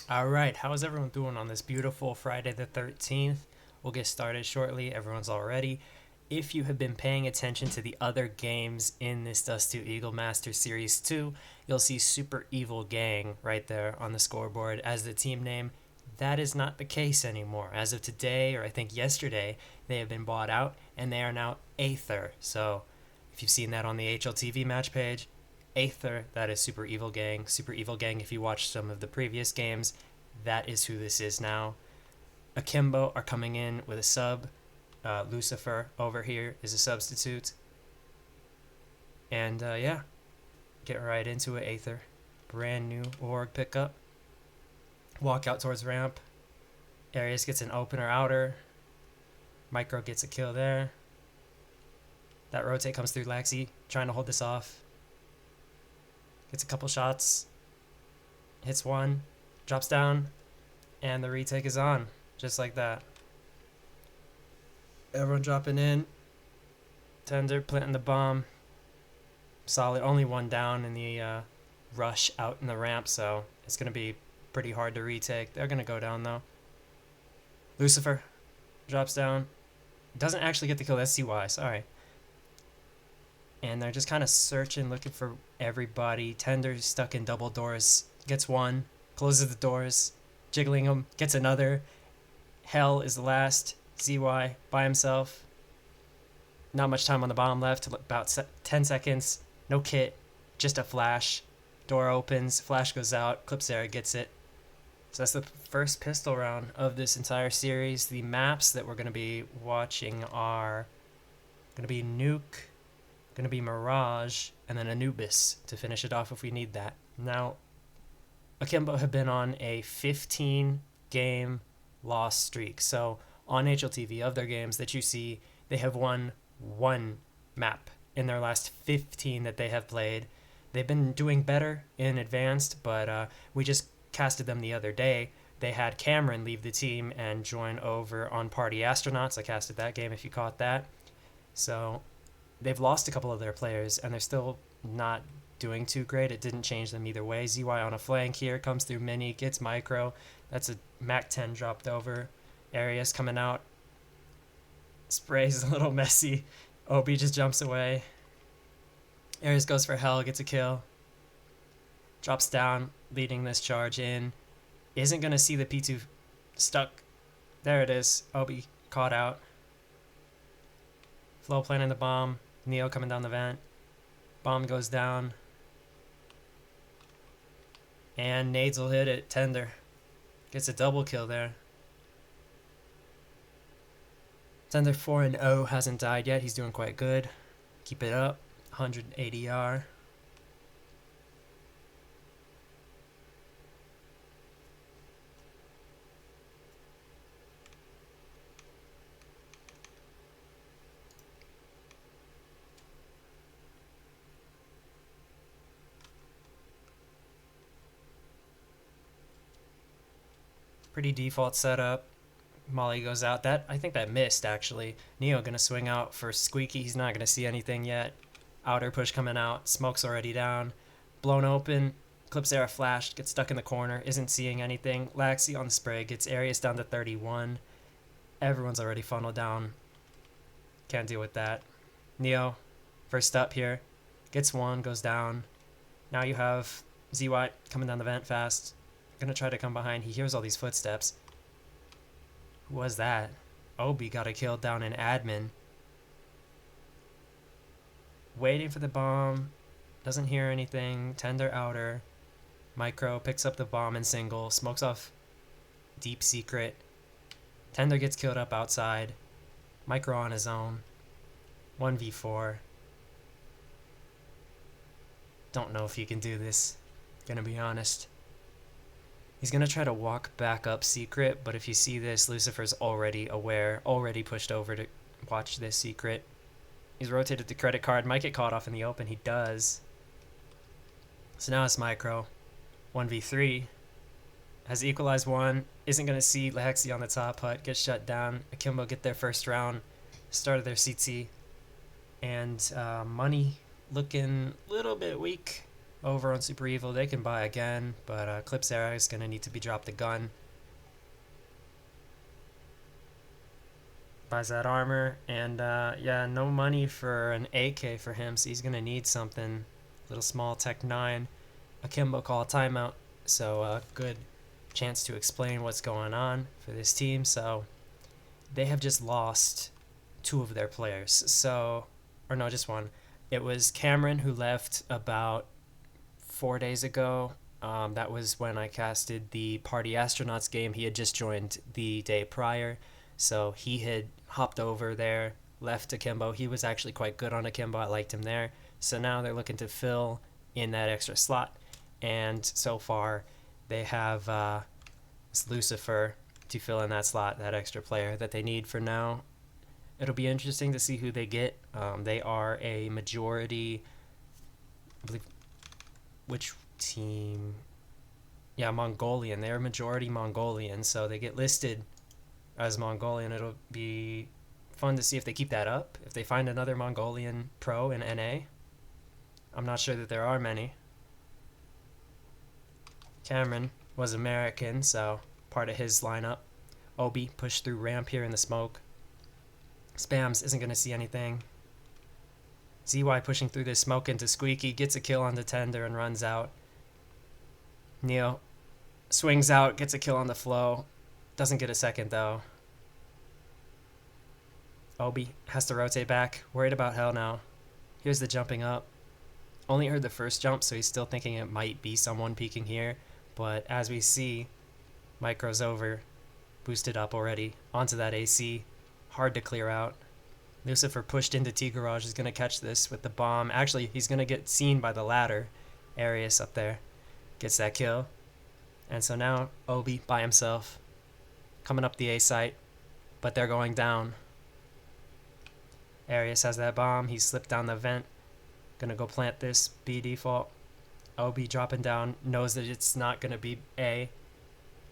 All right, how is everyone doing on this beautiful Friday the 13th? We'll get started shortly. Everyone's all ready. If you have been paying attention to the other games in this Dust to Eagle Master Series 2, you'll see Super Evil Gang right there on the scoreboard as the team name. That is not the case anymore. As of today, or I think yesterday, they have been bought out and they are now Aether. So if you've seen that on the HLTV match page, Aether, that is Super Evil Gang. Super Evil Gang, if you watched some of the previous games, that is who this is now. Akimbo are coming in with a sub. Lucifer over here is a substitute. And yeah, get right into it, Aether. Brand new org pickup. Walk out towards ramp. Arius gets an opener outer. Micro gets a kill there. That rotate comes through Laxi, trying to hold this off. Gets a couple shots. Hits one. Drops down. And the retake is on. Just like that. Everyone dropping in. Tender planting the bomb. Solid. Only one down in the rush out in the ramp, so it's going to be pretty hard to retake. They're going to go down, though. Lucifer drops down. Doesn't actually get the kill. That's CY. Sorry. And they're just kind of searching, looking for everybody. Tender's stuck in double doors. Gets one. Closes the doors. Jiggling them. Gets another. Hell is the last. ZY by himself. Not much time on the bomb left. About 10 seconds. No kit. Just a flash. Door opens. Flash goes out. Clipsera gets it. So that's the first pistol round of this entire series. The maps that we're going to be watching are going to be Nuke, going to be Mirage, and then Anubis to finish it off if we need that. Now, Akimbo have been on a 15-game loss streak. So on HLTV, of their games that you see, they have won one map in their last 15 that they have played. They've been doing better in advanced, but we just casted them the other day. They had Cameron leave the team and join over on Party Astronauts. I casted that game if you caught that. So they've lost a couple of their players, and they're still not doing too great. It didn't change them either way. ZY on a flank here, comes through mini, gets micro. That's a Mac 10 dropped over. Arius coming out. Spray's a little messy. Obi just jumps away. Arius goes for hell, gets a kill. Drops down, leading this charge in. Isn't going to see the P2 stuck. There it is. Obi caught out. Flo planting the bomb. Neo coming down the vent. Bomb goes down. And nades will hit it. Tender gets a double kill there. Tender 4-0 hasn't died yet. He's doing quite good. Keep it up. 180 R. Pretty default setup. Molly goes out. I think that missed, actually. Neo going to swing out for Squeaky. He's not going to see anything yet. Outer push coming out. Smoke's already down. Blown open. Clipsera flashed. Gets stuck in the corner. Isn't seeing anything. Laxi on the spray. Gets Arius down to 31. Everyone's already funneled down. Can't deal with that. Neo, first up here. Gets one. Goes down. Now you have ZY coming down the vent fast. Going to try to come behind. He hears all these footsteps. Who was that? Obi got a kill down in admin. Waiting for the bomb. Doesn't hear anything. Tender outer. Micro picks up the bomb in single. Smokes off deep secret. Tender gets killed up outside. Micro on his own. 1v4. Don't know if he can do this. Gonna be honest. He's going to try to walk back up secret, but if you see this, Lucifer's already aware, already pushed over to watch this secret. He's rotated the credit card. Might get caught off in the open. He does. So now it's Micro. 1v3. Has equalized one. Isn't going to see Lexi on the top hut. Gets shut down. Akimbo get their first round. Started their CT. And Money looking a little bit weak. over on Super Evil. They can buy again, but Clips Era is going to need to be dropped the gun. Buys that armor, and yeah, no money for an AK for him, so he's going to need something. Little small Tech 9. Akimbo call a timeout, so good chance to explain what's going on for this team. So they have just lost 2 of their players, so, or no, just 1. It was Cameron who left about 4 days ago. That was when I casted the Party Astronauts game. He had just joined the day prior, so he had hopped over there, left Akimbo. He was actually quite good on Akimbo. I liked him there. So now they're looking to fill in that extra slot, and so far they have Lucifer to fill in that slot, that extra player that they need for now. It'll be interesting to see who they get. They are a majority, I believe, which team? Yeah, Mongolian. They're majority Mongolian, so they get listed as Mongolian. It'll be fun to see if they keep that up. If they find another Mongolian pro in NA. I'm not sure that there are many. Cameron was American, so part of his lineup. Obi pushed through ramp here in the smoke. Spams isn't going to see anything. ZY pushing through this smoke into Squeaky, gets a kill on the Tender and runs out. Neo swings out, gets a kill on the flow. Doesn't get a second though. Obi has to rotate back. Worried about hell now. Here's the jumping up. Only heard the first jump, so he's still thinking it might be someone peeking here. But as we see, Micro's over. Boosted up already. Onto that AC. Hard to clear out. Lucifer pushed into T-Garage. Is going to catch this with the bomb. Actually, he's going to get seen by the ladder. Arius up there. Gets that kill. And so now Obi by himself. Coming up the A site. But they're going down. Arius has that bomb. He slipped down the vent. Gonna go plant this B default. Obi dropping down. Knows that it's not gonna be A.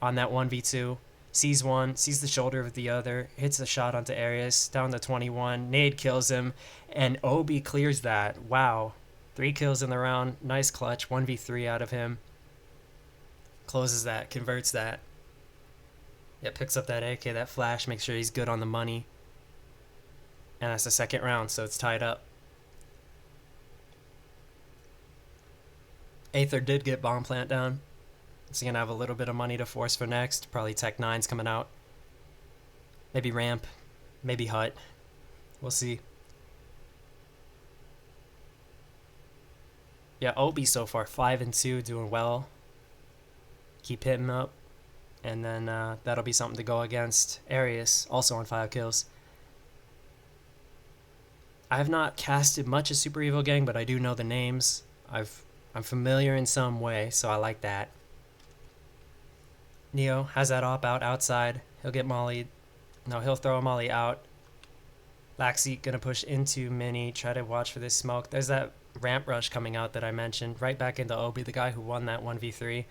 On that 1v2. Sees one. Sees the shoulder of the other. Hits a shot onto Arius. Down to 21. Nade kills him. And Obi clears that. Wow. 3 kills in the round. Nice clutch. 1v3 out of him. Closes that. Converts that. Yeah, picks up that AK. That flash. Makes sure he's good on the money. And that's the second round, so it's tied up. Aether did get bomb plant down. So he's going to have a little bit of money to force for next. Probably Tech 9's coming out. Maybe ramp. Maybe hut. We'll see. Yeah, Obi so far 5-2, doing well. Keep hitting up. And then that'll be something to go against Arius, also on 5 kills. I have not casted much of Super Evil Gang, but I do know the names. I'm familiar in some way, so I like that. Neo has that op out outside. He'll get mollied. No, he'll throw a molly out. Laxi gonna push into Mini. Try to watch for this smoke. There's that ramp rush coming out that I mentioned. Right back into Obi, the guy who won that 1v3.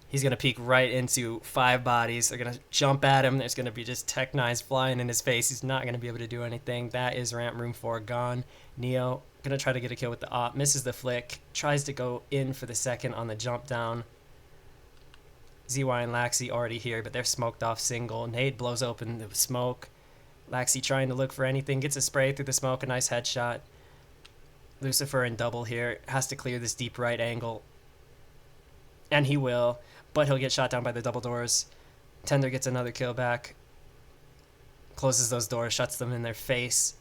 He's going to peek right into 5 bodies. They're going to jump at him. There's going to be just Tech 9s flying in his face. He's not going to be able to do anything. That is ramp room 4 gone. Neo going to try to get a kill with the op. Misses the flick. Tries to go in for the second on the jump down. ZY and Laxi already here, but they're smoked off single. Nade blows open the smoke. Laxi trying to look for anything. Gets a spray through the smoke. A nice headshot. Lucifer in double here. Has to clear this deep right angle. And he will. But he'll get shot down by the double doors. Tender gets another kill back. Closes those doors, shuts them in their face.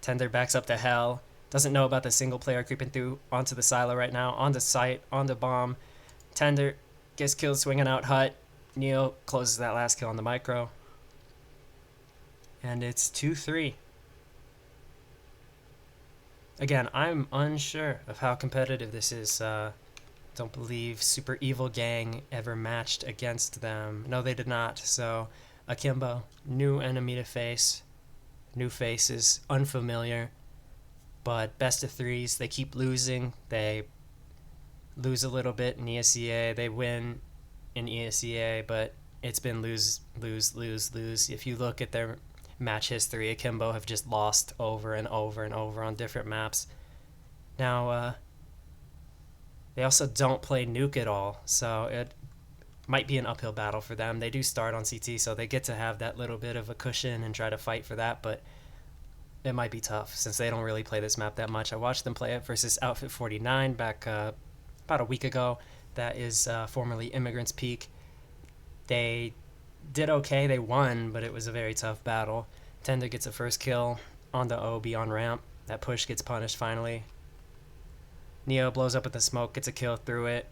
Tender backs up to hell. Doesn't know about the single player creeping through onto the silo right now. On the site, on the bomb. Tender gets killed swinging out hut. Neo closes that last kill on the micro. And it's 2-3. Again, I'm unsure of how competitive this is. Don't believe Super Evil Gang ever matched against them. No, they did not. So, Akimbo, new enemy to face. New faces, unfamiliar. But best of 3s, they keep losing. They lose a little bit in ESEA. They win in ESEA, but it's been lose, lose, lose, lose. If you look at their match history, Akimbo have just lost over and over and over on different maps. Now, They also don't play Nuke at all, so it might be an uphill battle for them. They do start on CT, so they get to have that little bit of a cushion and try to fight for that, but it might be tough since they don't really play this map that much. I watched them play it versus Outfit 49 back about a week ago. That is formerly Immigrants Peak. They did okay. They won, but it was a very tough battle. Tender gets a first kill on the OB on ramp. That push gets punished finally. Neo blows up with the smoke, gets a kill through it.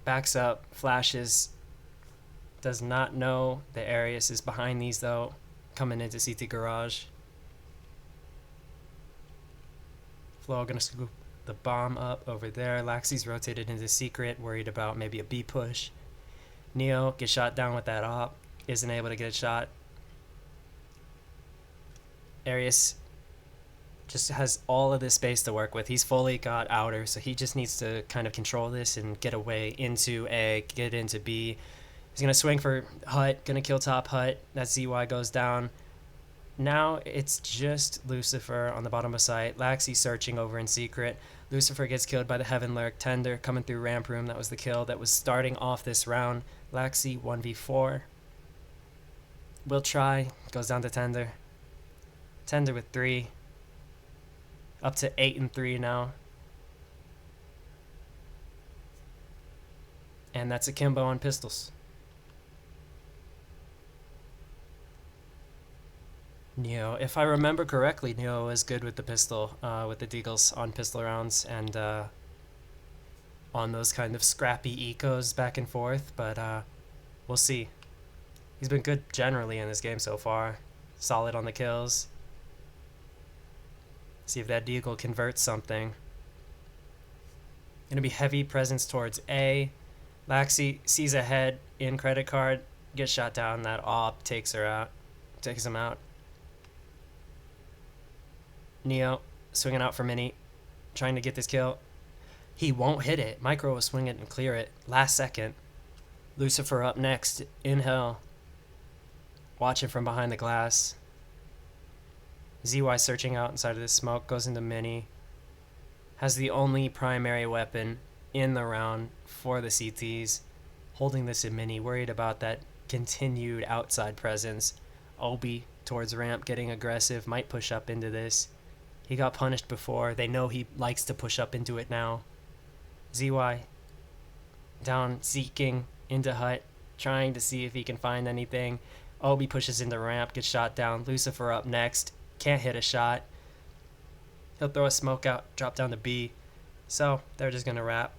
Backs up, flashes. Does not know the Arius is behind these though, coming into CT Garage. Flo gonna scoop the bomb up over there. Laxi's rotated into secret, worried about maybe a B push. Neo gets shot down with that op, isn't able to get a shot. Arius just has all of this space to work with. He's fully got outer, so he just needs to kind of control this and get away into A, get into B. He's gonna swing for Hut, gonna kill top Hut. That ZY goes down. Now it's just Lucifer on the bottom of site. Laxi searching over in secret. Lucifer gets killed by the Heaven Lurk. Tender coming through ramp room. That was the kill that was starting off this round. Laxi 1v4. Will try. Goes down to Tender. Tender with 3. Up to 8-3 now. And that's Akimbo on pistols. Neo, if I remember correctly, Neo is good with the pistol, with the deagles on pistol rounds and on those kind of scrappy ecos back and forth, but we'll see. He's been good generally in this game so far. Solid on the kills. See if that deagle converts something. Gonna be heavy presence towards A. Laxi sees ahead in credit card, gets shot down. That op takes him out. Neo swinging out for Mini, trying to get this kill. He won't hit it. Micro will swing it and clear it. Last second. Lucifer up next in hell. Watching from behind the glass. ZY searching out inside of this smoke. Goes into Mini. Has the only primary weapon in the round for the CTs. Holding this in Mini. Worried about that continued outside presence. Obi towards ramp. Getting aggressive. Might push up into this. He got punished before. They know he likes to push up into it now. ZY down, seeking into Hut, trying to see if he can find anything. Obi pushes into ramp, gets shot down. Lucifer up next, can't hit a shot. He'll throw a smoke out, drop down to B. So they're just gonna wrap.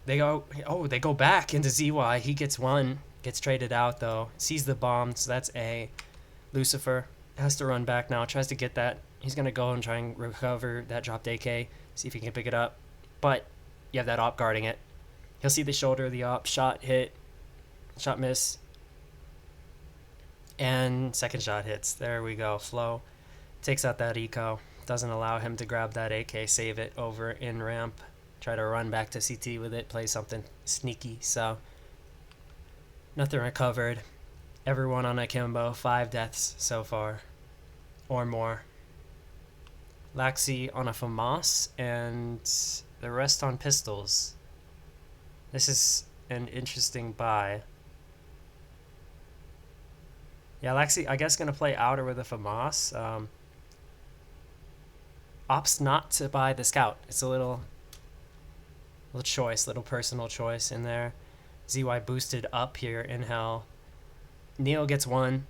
They go back into ZY. He gets one, gets traded out though. Sees the bomb, so that's A. Lucifer has to run back now, tries to get that. He's going to go and try and recover that dropped AK, see if he can pick it up. But you have that op guarding it. He'll see the shoulder of the op, shot hit, shot miss. And second shot hits. There we go. Flo takes out that eco. Doesn't allow him to grab that AK, save it over in ramp. Try to run back to CT with it, play something sneaky. So nothing recovered. Everyone on Akimbo, 5 deaths so far. Or more. Laxi on a FAMAS, and the rest on pistols. This is an interesting buy. Yeah, Laxi, I guess, going to play outer with a FAMAS. Opts not to buy the scout. It's a little choice, little personal choice in there. ZY boosted up here in hell. Neo gets one.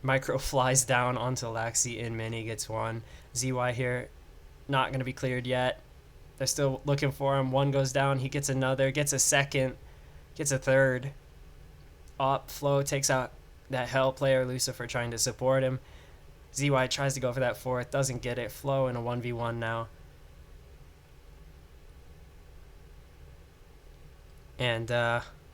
Micro flies down onto Laxi in Mini, gets one. ZY here, not going to be cleared yet. They're still looking for him. One goes down, he gets another, gets a second, gets a third. Op, Flo takes out that hell player, Lucifer trying to support him. ZY tries to go for that fourth, doesn't get it. Flo in a 1v1 now. And,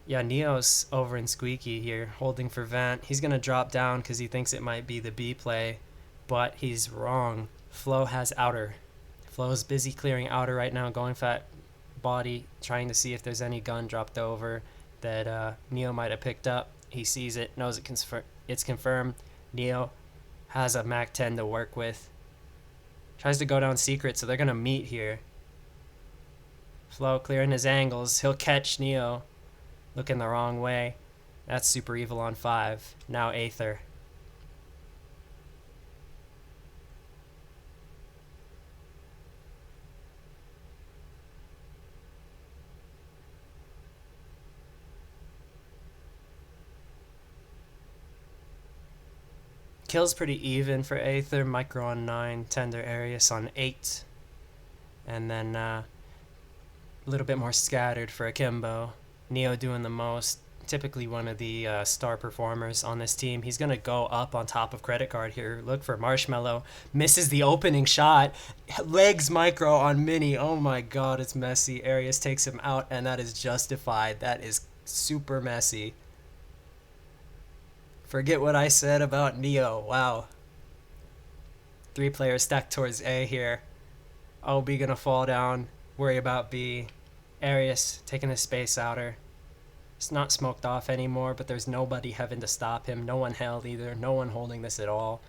yeah, Neo's over in Squeaky here, holding for vent. He's going to drop down because he thinks it might be the B play, but he's wrong. Flo has outer. Flo's busy clearing outer right now, going fat body, trying to see if there's any gun dropped over that Neo might have picked up. He sees it, knows it's confirmed. Neo has a MAC-10 to work with. Tries to go down secret, so they're going to meet here. Flow clearing his angles. He'll catch Neo looking the wrong way. That's super evil on 5. Now Aether. Kills pretty even for Aether. Micro on 9. Tender Arius on 8. And then a little bit more scattered for Akimbo. Neo doing the most. Typically one of the star performers on this team. He's going to go up on top of Credit Card here. Look for Marshmallow. Misses the opening shot. Legs Micro on Mini. Oh my god, it's messy. Arius takes him out, and that is justified. That is super messy. Forget what I said about Neo. Wow. 3 players stacked towards A here. OB gonna fall down. Worry about B. Arius taking a space outer. It's not smoked off anymore, but there's nobody having to stop him. No one held either. No one holding this at all.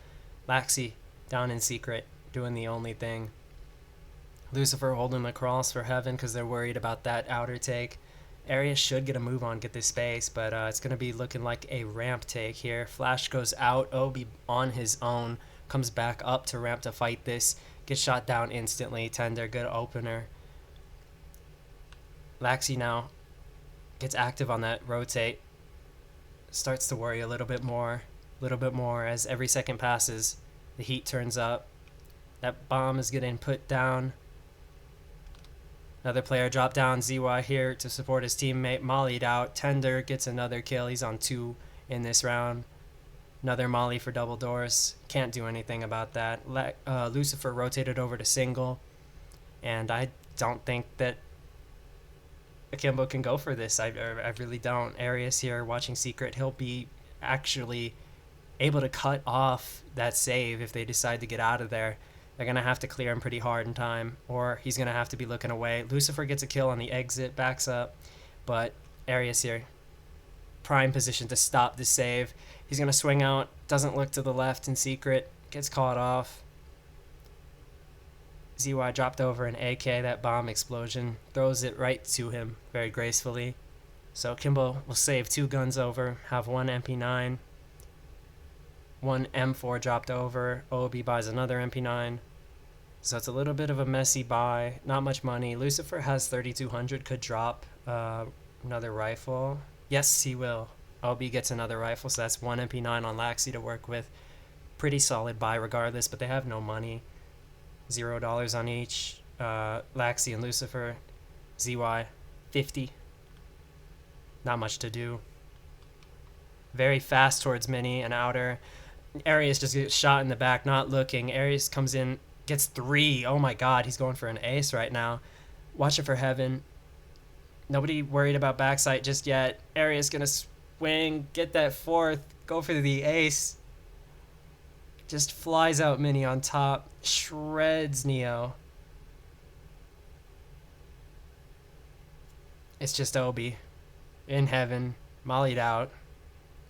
Laxi down in secret, doing the only thing. Lucifer holding the cross for heaven because they're worried about that outer take. Arius should get a move on, get this space, but it's going to be looking like a ramp take here. Flash goes out. Obi on his own. Comes back up to ramp to fight this. Gets shot down instantly. Tender, good opener. Laxi now gets active on that rotate. Starts to worry a little bit more as every second passes. The heat turns up. That bomb is getting put down. Another player dropped down. ZY here to support his teammate. Mollied out. Tender gets another kill. He's on 2 in this round. Another molly for double doors. Can't do anything about that. Lucifer rotated over to single. And I don't think that Akimbo can go for this. I really don't. Arius here watching secret. He'll be actually able to cut off that save if they decide to get out of there. They're going to have to clear him pretty hard in time, or he's going to have to be looking away. Lucifer gets a kill on the exit, backs up, but Arius here, prime position to stop the save. He's going to swing out, doesn't look to the left in secret, gets caught off. ZY dropped over an AK, that bomb explosion, throws it right to him very gracefully. So Akimbo will save 2 guns over, have 1 MP9. 1 M4 dropped over. OB buys another MP9. So it's a little bit of a messy buy. Not much money. Lucifer has 3,200. Could drop another rifle. Yes, he will. OB gets another rifle, so that's 1 MP9 on Laxi to work with. Pretty solid buy regardless, but they have no money. $0 on each. Laxi and Lucifer. ZY, 50. Not much to do. Very fast towards Mini and outer. Arius just gets shot in the back, not looking. Arius comes in, gets 3. Oh my god, he's going for an ace right now. Watching for heaven. Nobody worried about backside just yet. Arius gonna swing, get that 4th, go for the ace. Just flies out Mini on top. Shreds Neo. It's just Obi. In heaven. Mollied out.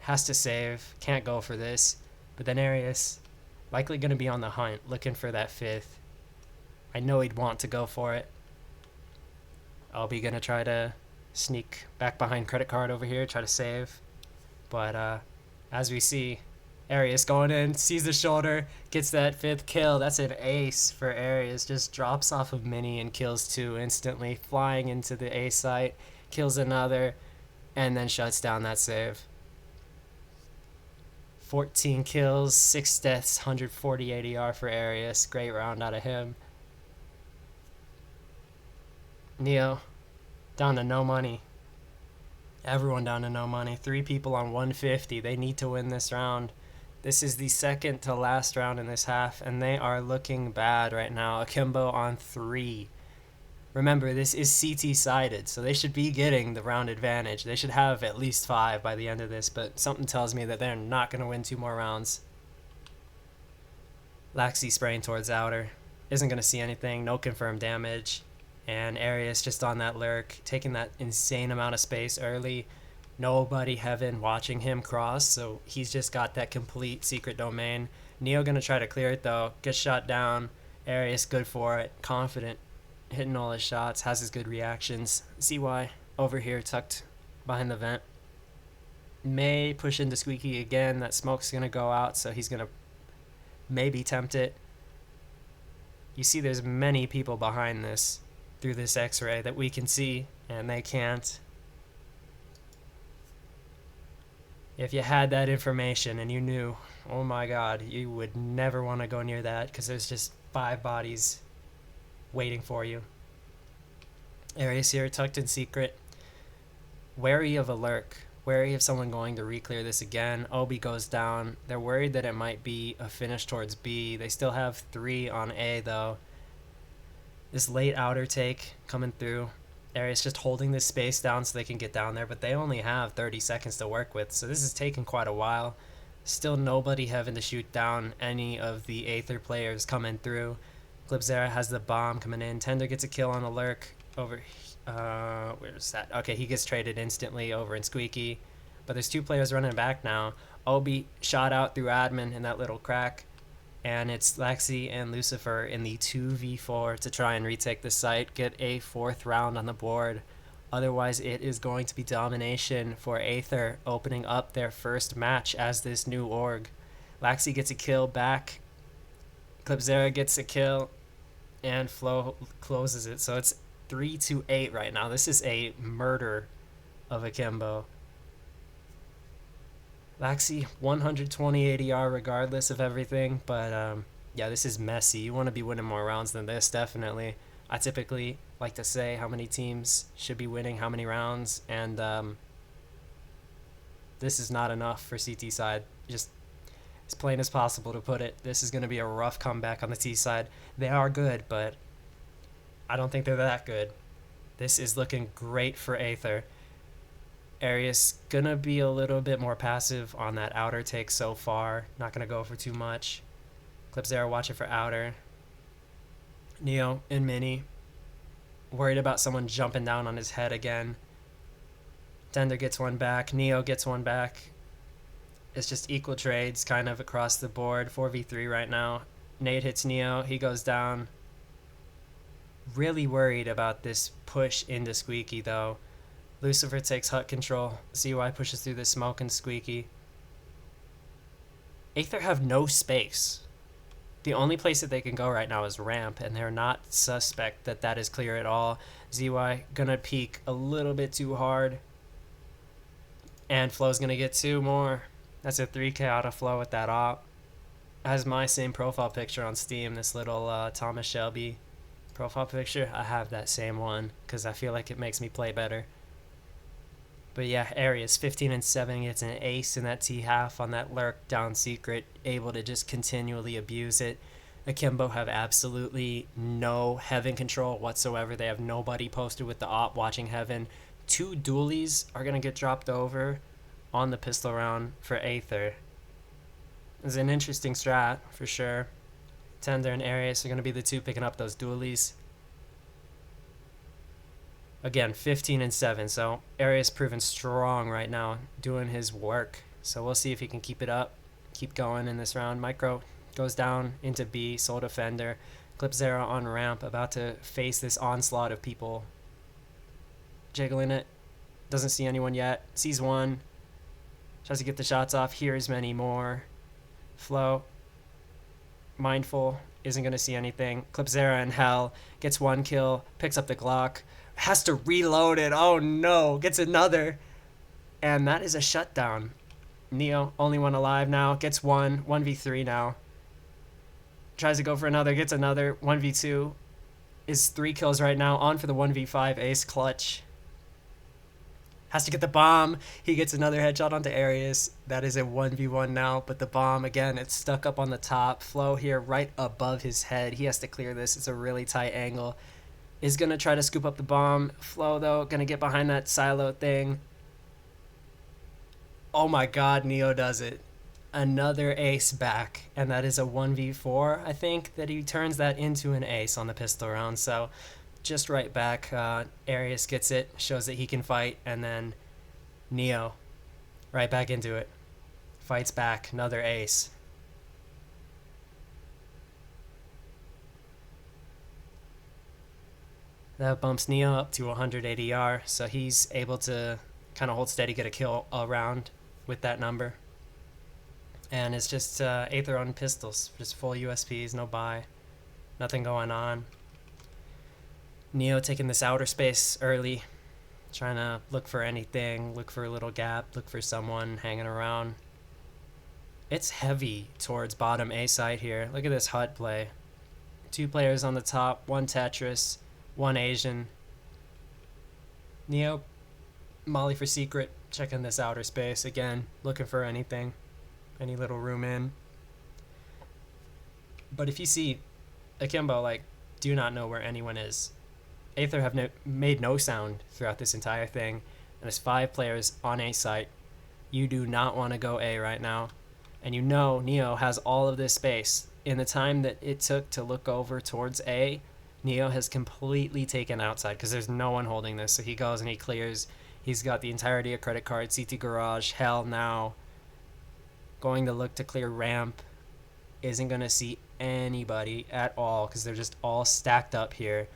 Has to save. Can't go for this. But then Arius, likely going to be on the hunt, looking for that 5th. I know he'd want to go for it. I'll be going to try to sneak back behind Credit Card over here, try to save. But as we see, Arius going in, sees the shoulder, gets that 5th kill. That's an ace for Arius. Just drops off of Mini and kills 2 instantly, flying into the A site, kills another, and then shuts down that save. 14 kills, 6 deaths, 140 ADR for Arius. Great round out of him. Neo, down to no money. Everyone down to no money. 3 people on 150. They need to win this round. This is the second to last round in this half, and they are looking bad right now. Akimbo on 3. Remember, this is CT-sided, so they should be getting the round advantage. They should have at least 5 by the end of this, but something tells me that they're not going to win 2 more rounds. Laxi spraying towards outer. Isn't going to see anything. No confirmed damage. And Arius just on that lurk, taking that insane amount of space early. Nobody heaven watching him cross, so he's just got that complete secret domain. Neo going to try to clear it, though. Gets shot down. Arius good for it. Confident hitting all his shots, has his good reactions. CY over here tucked behind the vent. May push into Squeaky again. That smoke's going to go out, so he's going to maybe tempt it. You see there's many people behind this through this x-ray that we can see, and they can't. If you had that information and you knew, oh my god, you would never want to go near that because there's just 5 bodies waiting for you. Areas here tucked in secret. Wary of a lurk. Wary of someone going to re-clear this again. Obi goes down. They're worried that it might be a finish towards B. They still have 3 on A though. This late outer take coming through. Arius just holding this space down so they can get down there, but they only have 30 seconds to work with, so this is taking quite a while. Still nobody having to shoot down any of the Aether players coming through. Glibzera has the bomb coming in. Tender gets a kill on a lurk over, where's that? Okay, he gets traded instantly over in Squeaky, but there's 2 players running back now. Obi shot out through admin in that little crack, and it's Lexi and Lucifer in the 2v4 to try and retake the site, get a 4th round on the board. Otherwise, it is going to be domination for Aether, opening up their first match as this new org. Lexi gets a kill back. Clipzera gets a kill, and Flo closes it. So it's 3-8 right now. This is a murder of Akimbo. Laxi, 120 ADR regardless of everything, but yeah, this is messy. You want to be winning more rounds than this, definitely. I typically like to say how many teams should be winning how many rounds, and this is not enough for CT side. Just as plain as possible to put it. This is going to be a rough comeback on the T side. They are good, but I don't think they're that good. This is looking great for Aether. Arius gonna be a little bit more passive on that outer take so far. Not gonna go for too much. Clipzera watching for outer. Neo and Mini worried about someone jumping down on his head again. Tender gets one back. Neo gets one back. It's just equal trades kind of across the board. 4v3 right now. Nade hits Neo. He goes down. Really worried about this push into Squeaky though. Lucifer takes hut control. CY pushes through the smoke and Squeaky. Aether have no space. The only place that they can go right now is ramp, and they're not suspect that that is clear at all. ZY gonna peek a little bit too hard. And Flo's gonna get 2 more. That's a 3k out of Flo with that op. Has my same profile picture on Steam, this little Thomas Shelby profile picture. I have that same one because I feel like it makes me play better. But yeah, Arius 15-7 gets an ace in that T half on that lurk down secret, able to just continually abuse it. Akimbo have absolutely no heaven control whatsoever. They have nobody posted with the op watching heaven. 2 dualies are going to get dropped over on the pistol round for Aether. It's an interesting strat for sure. Tender and Arius are going to be the 2 picking up those dualies. Again, 15-7, so Arius proven strong right now, doing his work. So we'll see if he can keep it up, keep going in this round. Micro goes down into B, sole defender. Clipzera on ramp, about to face this onslaught of people. Jiggling it, doesn't see anyone yet, sees one. Tries to get the shots off, hears many more. Flo, mindful, isn't going to see anything. Clipzera in hell, gets 1 kill, picks up the Glock. Has to reload it. Oh no. Gets another. And that is a shutdown. Neo, only one alive now. Gets 1. 1v3 now. Tries to go for another. Gets another. 1v2. Is 3 kills right now. On for the 1v5 ace clutch. Has to get the bomb. He gets another headshot onto Arius. That is a 1v1 now. But the bomb, again, it's stuck up on the top. Flo here right above his head. He has to clear this. It's a really tight angle. Is going to try to scoop up the bomb. Flo, though, going to get behind that silo thing. Oh my god, Neo does it. Another ace back. And that is a 1v4, I think, that he turns that into an ace on the pistol round. So just right back. Arius gets it, shows that he can fight, and then Neo right back into it. Fights back, another ace. That bumps Neo up to 100 ADR, so he's able to kind of hold steady, get a kill around with that number. And it's just Aether on pistols, just full USPs, no buy, nothing going on. Neo taking this outer space early, trying to look for anything, look for a little gap, look for someone hanging around. It's heavy towards bottom A side here. Look at this HUD play. 2 players on the top, 1 Tetris, 1 Asian. Neo, Molly for secret, checking this outer space again, looking for anything, any little room in. But if you see Akimbo, like, do not know where anyone is. Aether have made no sound throughout this entire thing, and there's 5 players on A site. You do not want to go A right now, and you know Neo has all of this space. In the time that it took to look over towards A, Neo has completely taken outside because there's no one holding this. So he goes and he clears. He's got the entirety of credit card, CT garage, hell now. Going to look to clear ramp. Isn't going to see anybody at all because they're just all stacked up here.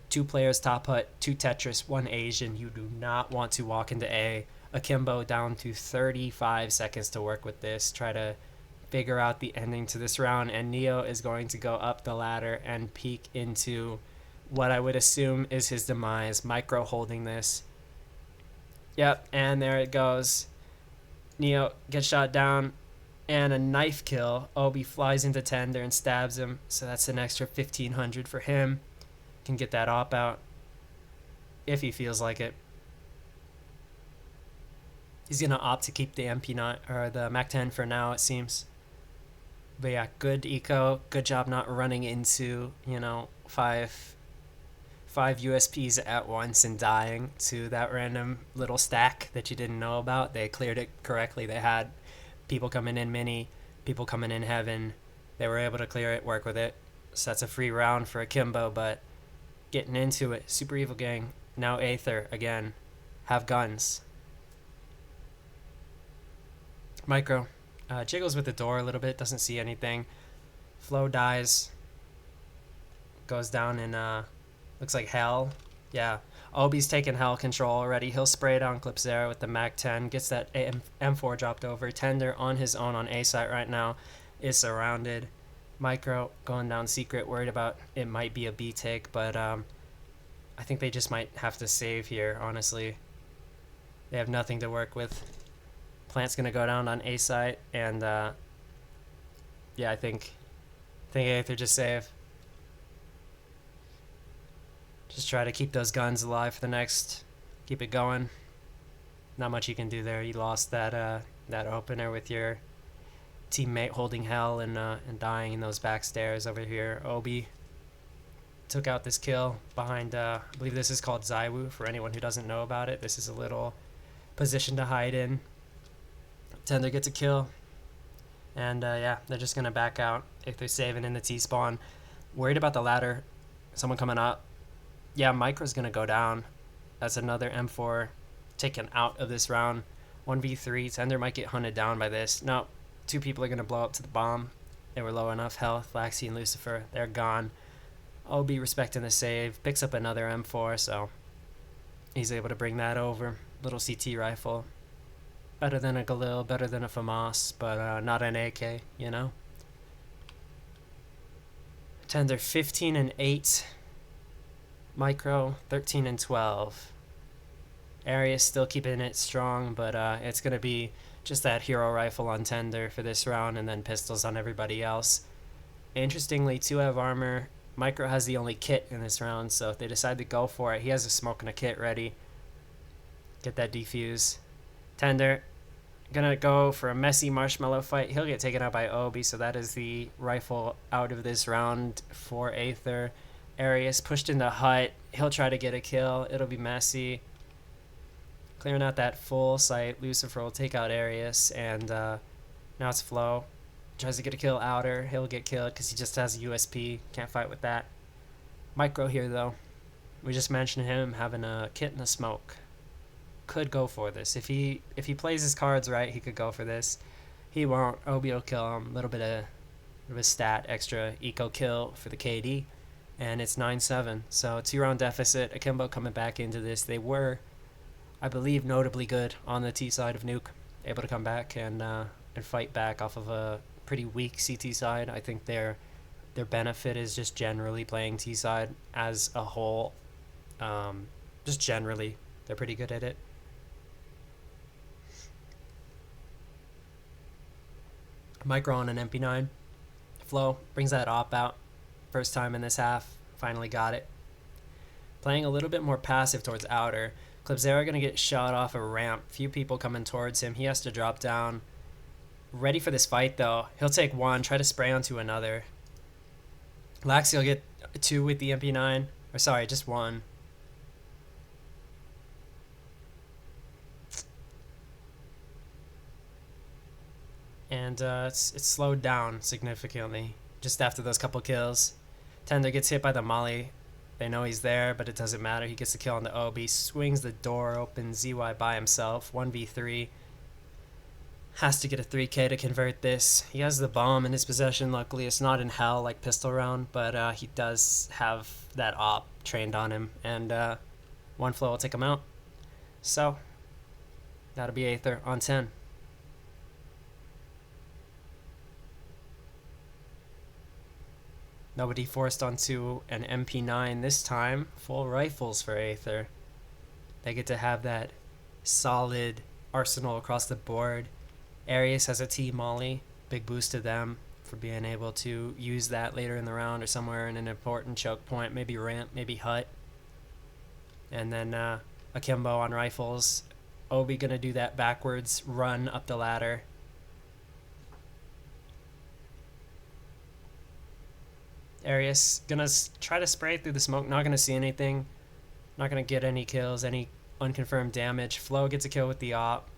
2 players top hut, 2 Tetris, 1 Asian. You do not want to walk into A. Akimbo down to 35 seconds to work with this. Try to figure out the ending to this round, and Neo is going to go up the ladder and peek into what I would assume is his demise. Micro holding this. Yep, and there it goes. Neo gets shot down, and a knife kill. Obi flies into Tender and stabs him, so that's an extra 1,500 for him. Can get that op out if he feels like it. He's gonna opt to keep the MP9 or the Mac 10 for now, it seems. But yeah, good eco. Good job not running into, five USPs at once and dying to that random little stack that you didn't know about. They cleared it correctly. They had people coming in mini, people coming in heaven. They were able to clear it, work with it. So that's a free round for Akimbo, but getting into it. Super Evil Gang. Now Aether again. Have guns. Micro jiggles with the door a little bit, doesn't see anything. Flo dies. Goes down in, looks like hell. Yeah, Obi's taking hell control already. He'll spray down Clipsera with the Mac 10. Gets that M4 dropped over. Tender on his own on A site right now. Is surrounded. Micro going down secret, worried about it might be a B take, but I think they just might have to save here, honestly. They have nothing to work with. Plant's gonna go down on A site, and yeah, I think Aether just save. Just try to keep those guns alive for the next. Keep it going. Not much you can do there. You lost that opener with your teammate holding hell and dying in those back stairs over here. Obi took out this kill behind. I believe this is called Zaiwu. For anyone who doesn't know about it, this is a little position to hide in. Tender gets a kill, and yeah, they're just gonna back out if they're saving in the T-spawn. Worried about the ladder, someone coming up. Yeah, Micro's gonna go down. That's another M4 taken out of this round. 1v3, Tender might get hunted down by this. No, 2 people are gonna blow up to the bomb. They were low enough health. Laxi and Lucifer, they're gone. Obi respecting the save, picks up another M4, so he's able to bring that over. Little CT rifle. Better than a Galil, better than a FAMAS, but not an AK, Tender 15 and 8. Micro 13 and 12. Arius still keeping it strong, but it's going to be just that hero rifle on Tender for this round and then pistols on everybody else. Interestingly, 2 have armor. Micro has the only kit in this round, so if they decide to go for it, he has a smoke and a kit ready. Get that defuse. Tender gonna go for a messy marshmallow fight. He'll get taken out by Obi, so that is the rifle out of this round for Aether. Arius pushed in the hut. He'll try to get a kill. It'll be messy. Clearing out that full site. Lucifer will take out Arius, and now it's Flo. Tries to get a kill outer. He'll get killed because he just has a USP. Can't fight with that. Micro here, though. We just mentioned him having a kit and a smoke. Could go for this. If he plays his cards right, he could go for this. He won't. Obi will kill him. A little bit of a stat, extra eco kill for the KD. and it's 9-7. So 2-round deficit. Akimbo coming back into this. They were, I believe, notably good on the T side of Nuke, able to come back and fight back off of a pretty weak CT side. I think their benefit is just generally playing T side as a whole. Just generally, they're pretty good at it. Micro on an MP9. Flow brings that op out. First time in this half. Finally got it. Playing a little bit more passive towards outer. Clipzera going to get shot off a ramp. Few people coming towards him. He has to drop down. Ready for this fight, though. He'll take one, try to spray onto another. Laxi will get 2 with the MP9. Or sorry, just 1. And it's slowed down significantly just after those couple kills. Tender gets hit by the molly. They know he's there, but it doesn't matter. He gets the kill on the OB. Swings the door open. ZY by himself. 1v3. Has to get a 3k to convert this. He has the bomb in his possession. Luckily, it's not in hell like pistol round, but he does have that op trained on him. And one flow will take him out. So, that'll be Aether on 10. Nobody forced onto an MP9 this time. Full rifles for Aether. They get to have that solid arsenal across the board. Arius has a T-Molly. Big boost to them for being able to use that later in the round or somewhere in an important choke point. Maybe ramp, maybe hut. And then Akimbo on rifles. Obi gonna do that backwards run up the ladder. Arius gonna try to spray through the smoke. Not gonna see anything. Not gonna get any kills, any unconfirmed damage. Flo gets a kill with the op.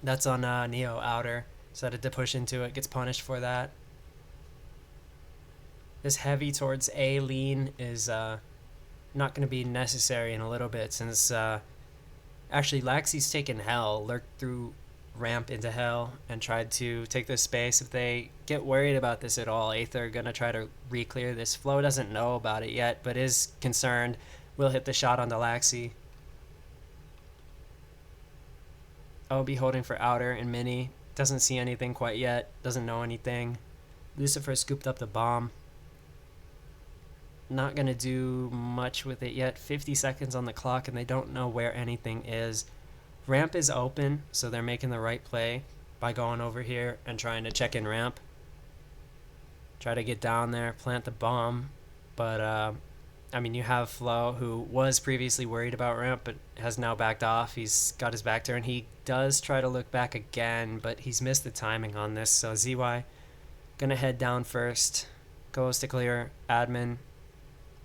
That's on Neo outer. Decided to push into it. Gets punished for that. This heavy towards A lean is not going to be necessary in a little bit since actually Laxi's taken hell, lurked through ramp into hell and tried to take this space. If they get worried about this at all, Aether going to try to re-clear this. Flo doesn't know about it yet, but is concerned. Will hit the shot on the Laxi. OB holding for outer and mini. Doesn't see anything quite yet. Doesn't know anything. Lucifer scooped up the bomb. Not going to do much with it yet. 50 seconds on the clock and they don't know where anything is. Ramp is open, so they're making the right play by going over here and trying to check in ramp. Try to get down there, plant the bomb. But, I mean, you have Flo, who was previously worried about ramp, but has now backed off. He's got his back turned. He does try to look back again, but he's missed the timing on this. So ZY gonna head down first. Goes to clear admin.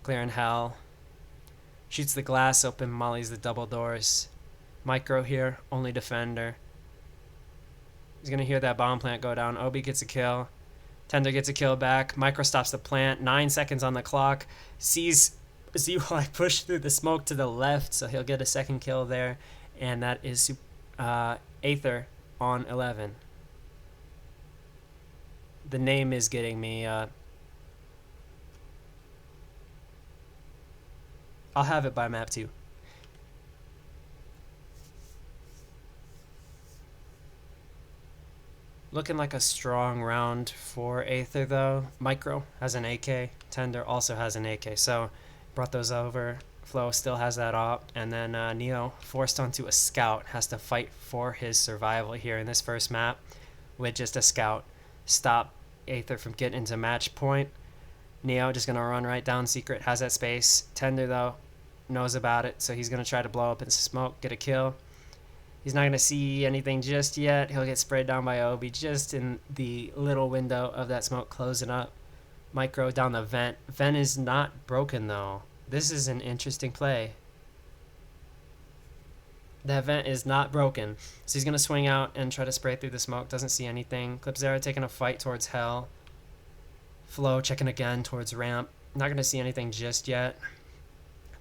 Clearing hell. Shoots the glass open, mollies the double doors. Micro here, only defender. He's gonna hear that bomb plant go down. Obi gets a kill. Tender gets a kill back. Micro stops the plant. 9 seconds on the clock. Sees ZY push through the smoke to the left, so he'll get a second kill there. And that is Aether on 11. The name is getting me. I'll have it by map too. Looking like a strong round for Aether though. Micro has an AK. Tender also has an AK. So brought those over. Flo still has that op. And then Neo, forced onto a scout, has to fight for his survival here in this first map with just a scout. Stop Aether from getting into match point. Neo just going to run right down secret, has that space. Tender, though, knows about it, so he's going to try to blow up in smoke, get a kill. He's not going to see anything just yet. He'll get sprayed down by Obi just in the little window of that smoke closing up. Micro down the vent. Vent is not broken, though. This is an interesting play. That vent is not broken. So he's going to swing out and try to spray through the smoke. Doesn't see anything. Clipzera taking a fight towards hell. Flo checking again towards ramp. Not going to see anything just yet.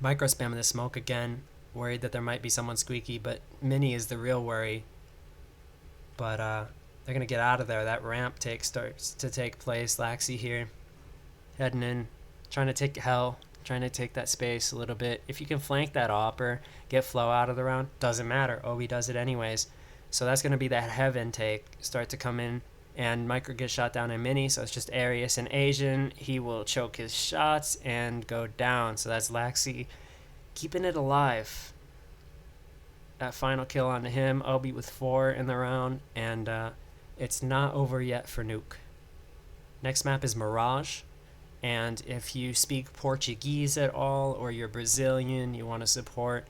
Micro spamming the smoke again. Worried that there might be someone squeaky, but Mini is the real worry. But they're going to get out of there. That ramp starts to take place. Laxi here. Heading in. trying to take hell, trying to take that space a little bit. If you can flank that op or get flow out of the round, doesn't matter. Obi does it anyways. So that's going to be that heaven take start to come in. And maccwyd gets shot down in mini, so it's just Arius and Asian. He will choke his shots and go down. So that's Laxi keeping it alive. That final kill onto him. Obi with 4 in the round. And it's not over yet for Nuke. Next map is Mirage. And if you speak Portuguese at all, or you're Brazilian, you want to support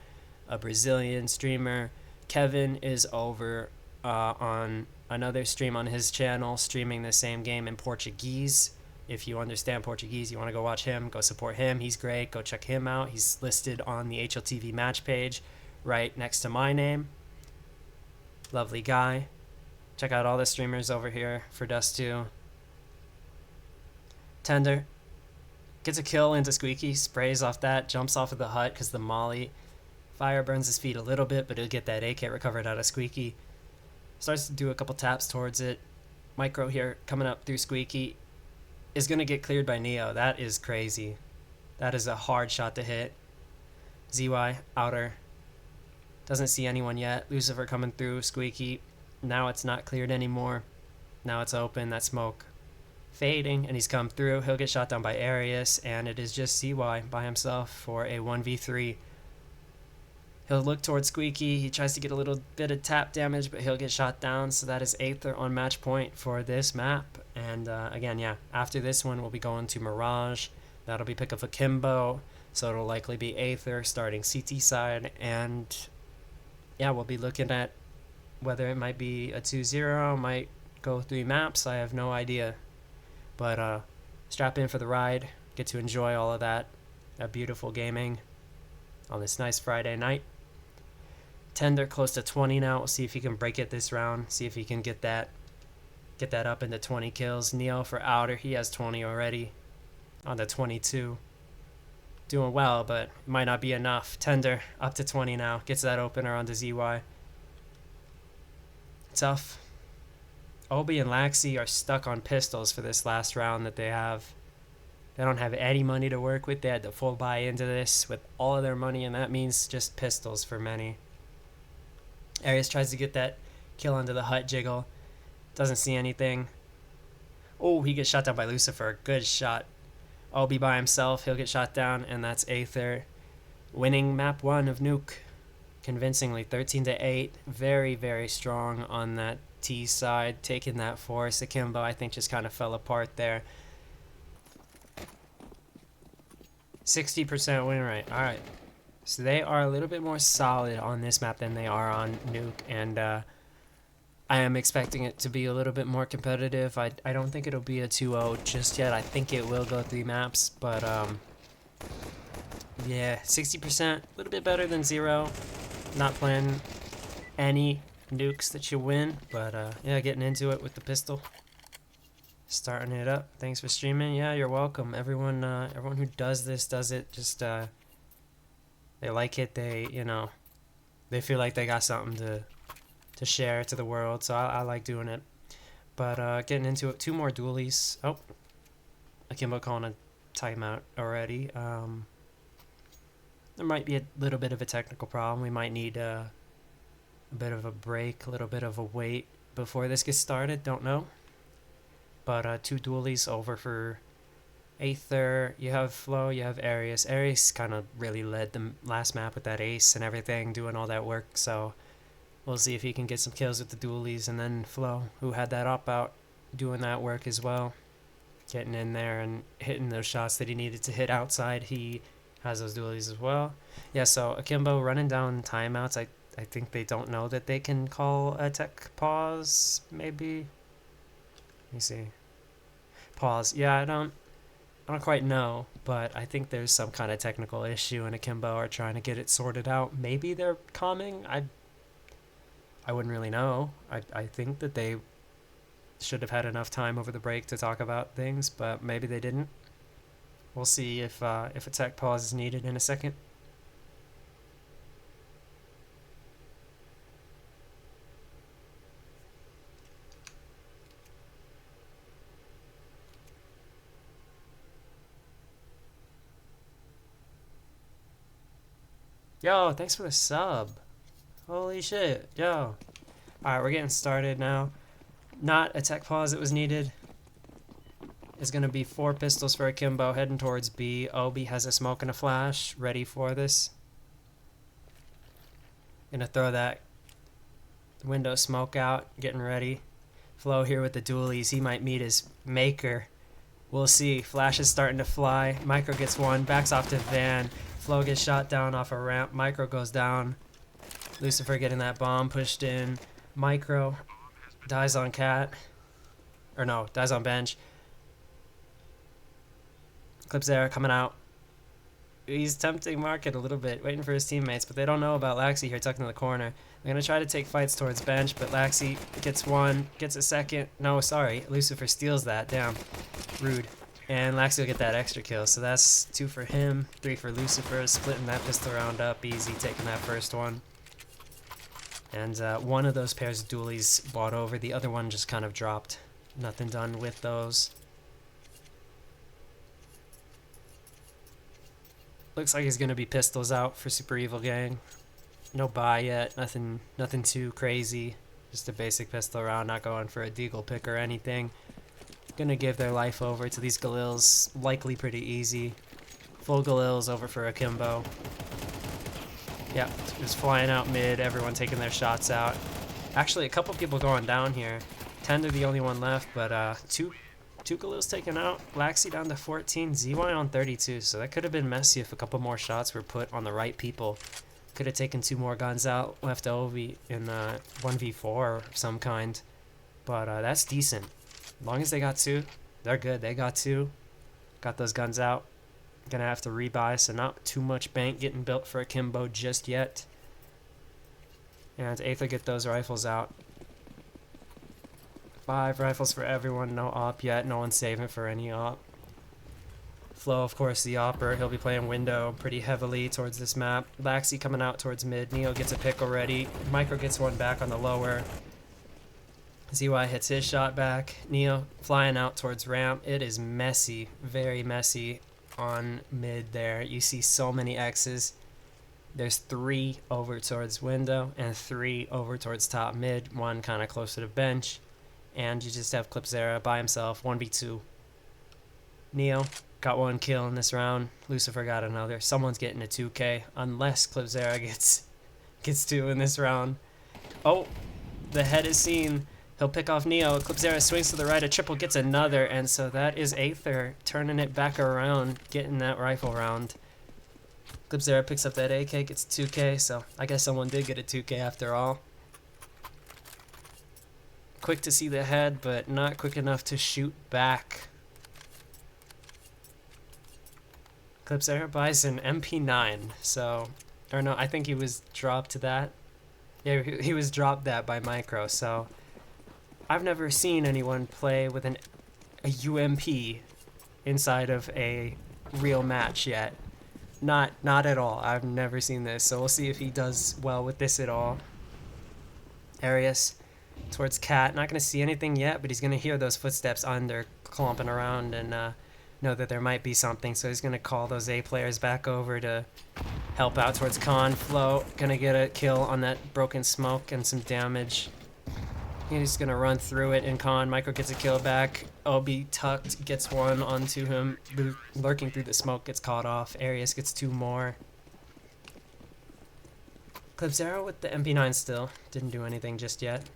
a Brazilian streamer, Kevin is over on another stream on his channel streaming the same game in Portuguese. If you understand Portuguese, you want to go watch him, go support him. He's great. Go check him out. He's listed on the HLTV match page right next to my name. Lovely guy. Check out all the streamers over here for Dust 2. Tender gets a kill into Squeaky, sprays off that, jumps off of the hut because the molly fire burns his feet a little bit, but he'll get that AK recovered out of Squeaky. Starts to do a couple taps towards it. Micro here coming up through Squeaky is going to get cleared by Neo. That is crazy. That is a hard shot to hit. ZY, outer. Doesn't see anyone yet. Lucifer coming through Squeaky. Now it's not cleared anymore. Now it's open. That smoke fading, and he's come through. He'll get shot down by Arius, and it is just ZY by himself for a 1v3. He'll look towards Squeaky. He tries to get a little bit of tap damage, but he'll get shot down. So that is Aether on match point for this map. And again, yeah, after this one, we'll be going to Mirage. That'll be pick of Akimbo. So it'll likely be Aether starting CT side. And yeah, we'll be looking at whether it might be a 2-0, might go 3 maps. I have no idea. But strap in for the ride. Get to enjoy all of that beautiful gaming on this nice Friday night. Tender close to 20 now. We'll see if he can break it this round. See if he can get that up into 20 kills. Neo for outer. He has 20 already. On the 22. Doing well, but it might not be enough. Tender up to 20 now. Gets that opener onto ZY. Tough. Obi and Laxi are stuck on pistols for this last round that they have. They don't have any money to work with. They had to full buy into this with all of their money, and that means just pistols for many. Arius tries to get that kill onto the hut jiggle. Doesn't see anything. Oh, he gets shot down by Lucifer. Good shot. Obi by himself. He'll get shot down, and that's Aether winning map 1 of Nuke convincingly, 13-8. Very, very strong on that T side, taking that force. Akimbo, I think, just kind of fell apart there. 60% win rate. All right. So they are a little bit more solid on this map than they are on Nuke, and I am expecting it to be a little bit more competitive. I don't think it'll be a 2-0 just yet. I think it will go 3 maps, but yeah, 60%, a little bit better than 0. Not playing any nukes that you win, but yeah, getting into it with the pistol. Starting it up. Thanks for streaming. Yeah, you're welcome. Everyone who does this does it just they like it. They they feel like they got something to share to the world. So I like doing it. But getting into it, 2 more dualies. Oh, Akimbo calling a timeout already. There might be a little bit of a technical problem. We might need a bit of a break, a little bit of a wait before this gets started. Don't know. But 2 dualies over for Aether. You have Flo, you have Arius. Arius kind of really led the last map with that ace and everything, doing all that work. So we'll see if he can get some kills with the dualies. And then Flo, who had that op out, doing that work as well. Getting in there and hitting those shots that he needed to hit outside. He has those dualies as well. Yeah, so Akimbo running down timeouts. I think they don't know that they can call a tech pause, maybe. Let me see. Pause. Yeah, I don't quite know, but I think there's some kind of technical issue, and Akimbo are trying to get it sorted out. Maybe they're calming. I wouldn't really know. I think that they should have had enough time over the break to talk about things, but maybe they didn't. We'll see if a tech pause is needed in a second. Yo, thanks for the sub. Holy shit. Yo. Alright, we're getting started now. Not a tech pause that was needed. It's going to be 4 pistols for Akimbo heading towards B. Obi has a smoke and a flash ready for this. Gonna throw that window smoke out, getting ready. Flo here with the dualies. He might meet his maker. We'll see. Flash is starting to fly. Micro gets one, backs off to Van. Flo gets shot down off a ramp. Micro goes down. Lucifer getting that bomb pushed in. Micro dies on cat. Or no, dies on bench. Clips there coming out. He's tempting Market a little bit, waiting for his teammates, but they don't know about Laxi here tucked in the corner. They're going to try to take fights towards bench, but Laxi gets one, gets a second. No, sorry. Lucifer steals that. Damn. Rude. And Laxi will get that extra kill. So that's 2 for him, 3 for Lucifer. Splitting that pistol round up. Easy, taking that first one. And one of those pairs of dualies bought over. The other one just kind of dropped. Nothing done with those. Looks like he's going to be pistols out for Super Evil Gang. No buy yet. Nothing too crazy. Just a basic pistol round. Not going for a deagle pick or anything. Gonna give their life over to these Galils. Likely pretty easy. Full Galils over for Akimbo. Yeah, just flying out mid. Everyone taking their shots out. Actually, a couple people going down here. 10 to the only one left, but two Galils taken out. Laxi down to 14. ZY on 32. So that could have been messy if a couple more shots were put on the right people. Could have taken 2 more guns out. Left Ovi in 1v4 of some kind. But that's decent. As long as they got 2, they're good. They got 2. Got those guns out. Gonna have to rebuy, so not too much bank getting built for Akimbo just yet. And Aether get those rifles out. 5 rifles for everyone. No op yet. No one's saving for any op. Flo, of course, the opper. He'll be playing window pretty heavily towards this map. Laxi coming out towards mid. Neo gets a pick already. Micro gets one back on the lower. ZY hits his shot back. Neo flying out towards ramp. It is messy. Very messy on mid there. You see so many X's. There's 3 over towards window and 3 over towards top mid. 1 kind of closer to bench. And you just have Clipzera by himself, 1v2. Neo got 1 kill in this round. Lucifer got another. Someone's getting a 2k, unless Clipzera gets 2 in this round. Oh, the head is seen. He'll pick off Neo. Clipzera swings to the right. A triple gets another, and so that is Aether turning it back around, getting that rifle round. Clipzera picks up that AK, gets 2k, so I guess someone did get a 2k after all. Quick to see the head, but not quick enough to shoot back. Clipzera buys an MP9, so... Or no, I think he was dropped to that. Yeah, he was dropped that by Micro, so... I've never seen anyone play with a UMP inside of a real match yet. Not at all. I've never seen this, so we'll see if he does well with this at all. Arius towards Cat. Not going to see anything yet, but he's going to hear those footsteps under clomping around and know that there might be something. So he's going to call those A players back over to help out towards Con. Flo going to get a kill on that broken smoke and some damage. He's going to run through it, and Con. Micro gets a kill back. Obi tucked, gets 1 onto him. Lurking through the smoke, gets caught off. Arius gets 2 more. Clipzera with the MP9 still. Didn't do anything just yet.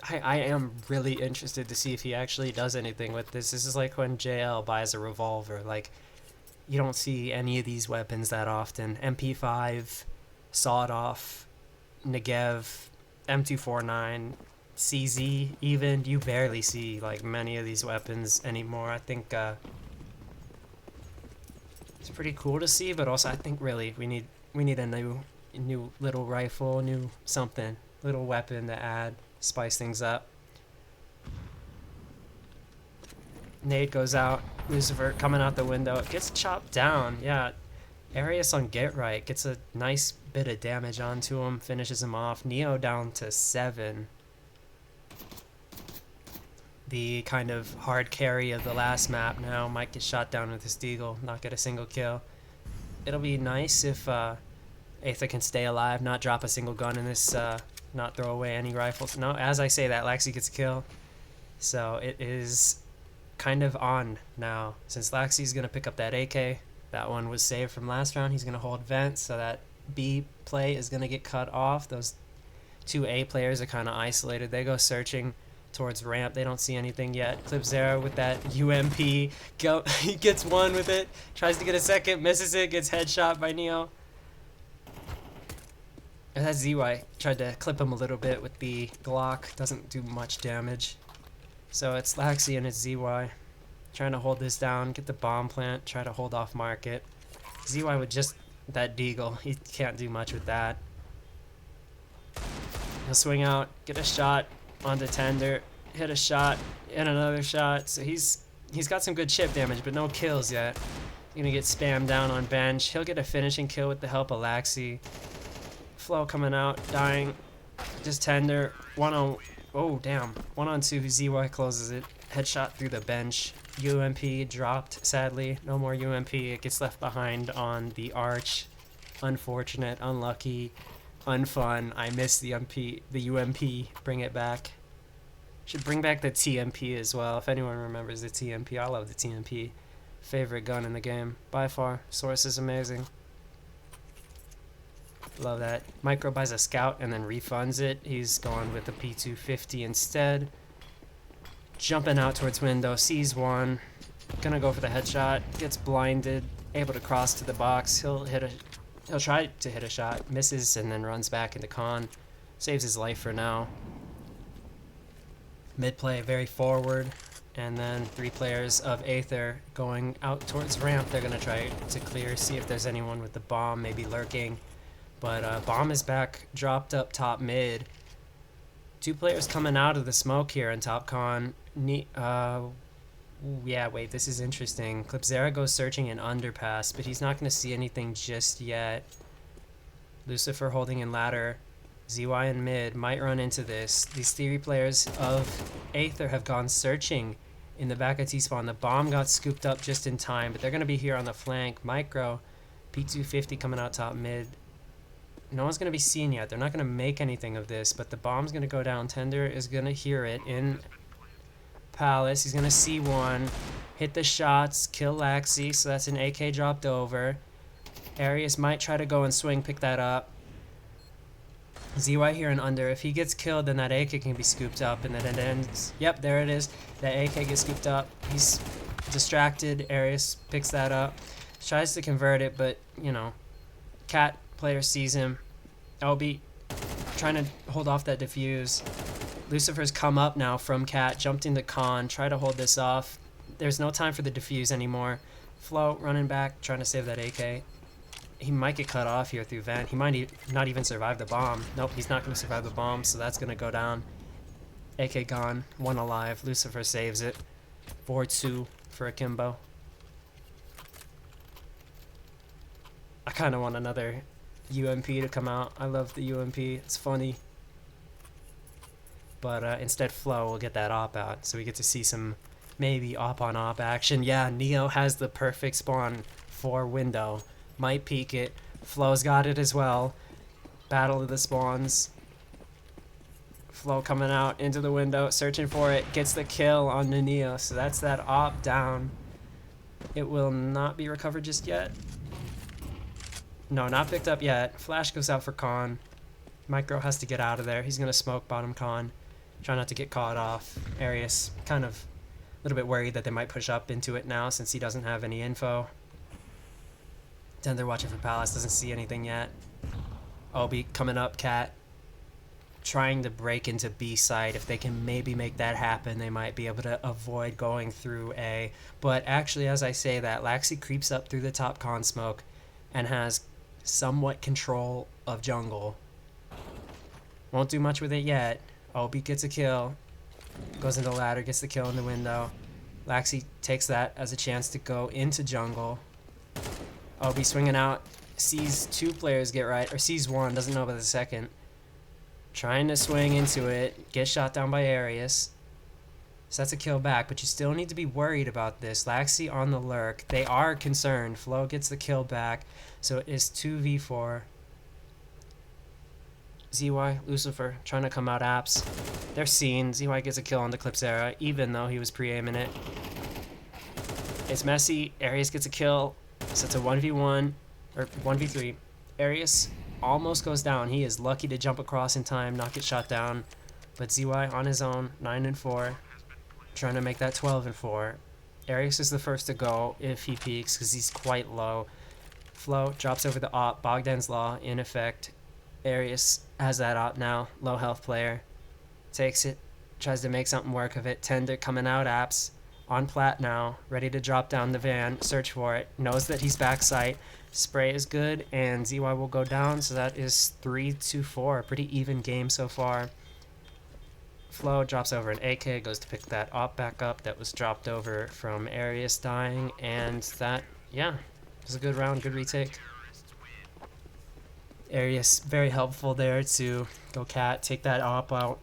I am really interested to see if he actually does anything with this. This is like when JL buys a revolver. Like, you don't see any of these weapons that often. MP5, sawed-off, Negev, M249, CZ even. You barely see like many of these weapons anymore. I think it's pretty cool to see, but also I think really we need a new little rifle, new something, little weapon to add, spice things up. Nade goes out. Lucifer coming out the window. It gets chopped down. Yeah. Arius on Get Right gets a nice bit of damage onto him, finishes him off. Neo down to 7. The kind of hard carry of the last map now. Might get shot down with his deagle, not get a single kill. it'll be nice if Aether can stay alive, not drop a single gun in this, not throw away any rifles. No, as I say that, Laxi gets a kill. So it is kind of on now. Since Laxi's going to pick up that AK, that one was saved from last round. He's going to hold vent, so that B play is going to get cut off. Those two A players are kind of isolated. They go searching towards ramp. They don't see anything yet. Clipzera with that UMP. He gets one with it. Tries to get a second. Misses it. Gets headshot by Neo. And that ZY tried to clip him a little bit with the Glock. Doesn't do much damage. So it's Laxi and it's ZY. Trying to hold this down. Get the bomb plant. Try to hold off market. ZY with just that deagle. He can't do much with that. He'll swing out. Get a shot onto Tender. Hit a shot. And another shot. So he's got some good chip damage, but no kills yet. He's gonna get spammed down on bench. He'll get a finishing kill with the help of Laxi. Flow coming out, dying. Just Tender. Oh damn. 1-on-2. ZY closes it. Headshot through the bench. UMP dropped, sadly. No more UMP. It gets left behind on the arch. Unfortunate, unlucky, unfun. I miss the UMP. Bring it back. Should bring back the TMP as well. If anyone remembers the TMP, I love the TMP. Favorite gun in the game by far. Source is amazing. Love that. Micro buys a scout and then refunds it. He's going with the P250 instead. Jumping out towards window, sees one. Gonna go for the headshot. Gets blinded. Able to cross to the box. He'll try to hit a shot. Misses and then runs back into con. Saves his life for now. Mid play very forward. And then 3 players of Aether going out towards ramp. They're gonna try to clear, see if there's anyone with the bomb, maybe lurking. But bomb is back, dropped up top mid. 2 players coming out of the smoke here in top con. Yeah, wait, this is interesting. Clipzera goes searching in underpass, but he's not going to see anything just yet. Lucifer holding in ladder. ZY in mid might run into this. These 3 players of Aether have gone searching in the back of T-spawn. The bomb got scooped up just in time, but they're going to be here on the flank. Micro, P250 coming out top mid. No one's going to be seen yet. They're not going to make anything of this, but the bomb's going to go down. Tender is going to hear it in Palace. He's going to see one. Hit the shots. Kill Laxi. So that's an AK dropped over. Arius might try to go and swing, pick that up. ZY here and under. If he gets killed, then that AK can be scooped up, and then it ends. Yep, there it is. That AK gets scooped up. He's distracted. Arius picks that up. Tries to convert it, but, you know, Cat player sees him. LB trying to hold off that defuse. Lucifer's come up now from Cat, jumped into con, try to hold this off. There's no time for the defuse anymore. Flo running back, trying to save that AK. He might get cut off here through vent. He might not even survive the bomb. Nope, he's not going to survive the bomb, so that's going to go down. AK gone, 1 alive. Lucifer saves it. 4-2 for Akimbo. I kind of want another UMP to come out. I love the UMP. It's funny. But instead Flo will get that op out. So we get to see some maybe op on op action. Yeah, Neo has the perfect spawn for window. Might peek it. Flo's got it as well. Battle of the spawns. Flo coming out into the window, searching for it. Gets the kill on the Neo. So that's that op down. It will not be recovered just yet. No, not picked up yet. Flash goes out for con. Micro has to get out of there. He's going to smoke bottom con. Try not to get caught off. Arius kind of a little bit worried that they might push up into it now since he doesn't have any info. Tender watching for Palace. Doesn't see anything yet. Obi coming up. Cat trying to break into B side. If they can maybe make that happen, they might be able to avoid going through A. But actually, as I say that, Laxi creeps up through the top con smoke and has somewhat control of jungle. Won't do much with it yet. Obi gets a kill. Goes into ladder, gets the kill in the window. Laxi takes that as a chance to go into jungle. Obi swinging out. Sees 2 players get right, or sees 1, doesn't know about the second. Trying to swing into it. Gets shot down by Arius. So that's a kill back, but you still need to be worried about this. Laxi on the lurk. They are concerned. Flo gets the kill back. So it is 2v4. ZY, Lucifer, trying to come out apps. They're seen. ZY gets a kill on the Clipsera, even though he was pre-aiming it. It's messy. Arius gets a kill. So it's a 1v1, or 1v3. Arius almost goes down. He is lucky to jump across in time, not get shot down. But ZY on his own, 9-4. Trying to make that 12-4. Arius is the first to go if he peeks, because he's quite low. Flo drops over the op. Bogdan's Law in effect. Arius has that op now. Low health player. Takes it. Tries to make something work of it. Tender coming out apps. On plat now. Ready to drop down the van. Search for it. Knows that he's back sight. Spray is good. And ZY will go down. So that is 3-4. Pretty even game so far. Flo drops over an AK. Goes to pick that op back up that was dropped over from Arius dying. And that, yeah, was a good round. Good retake. Arius very helpful there to go cat, take that op out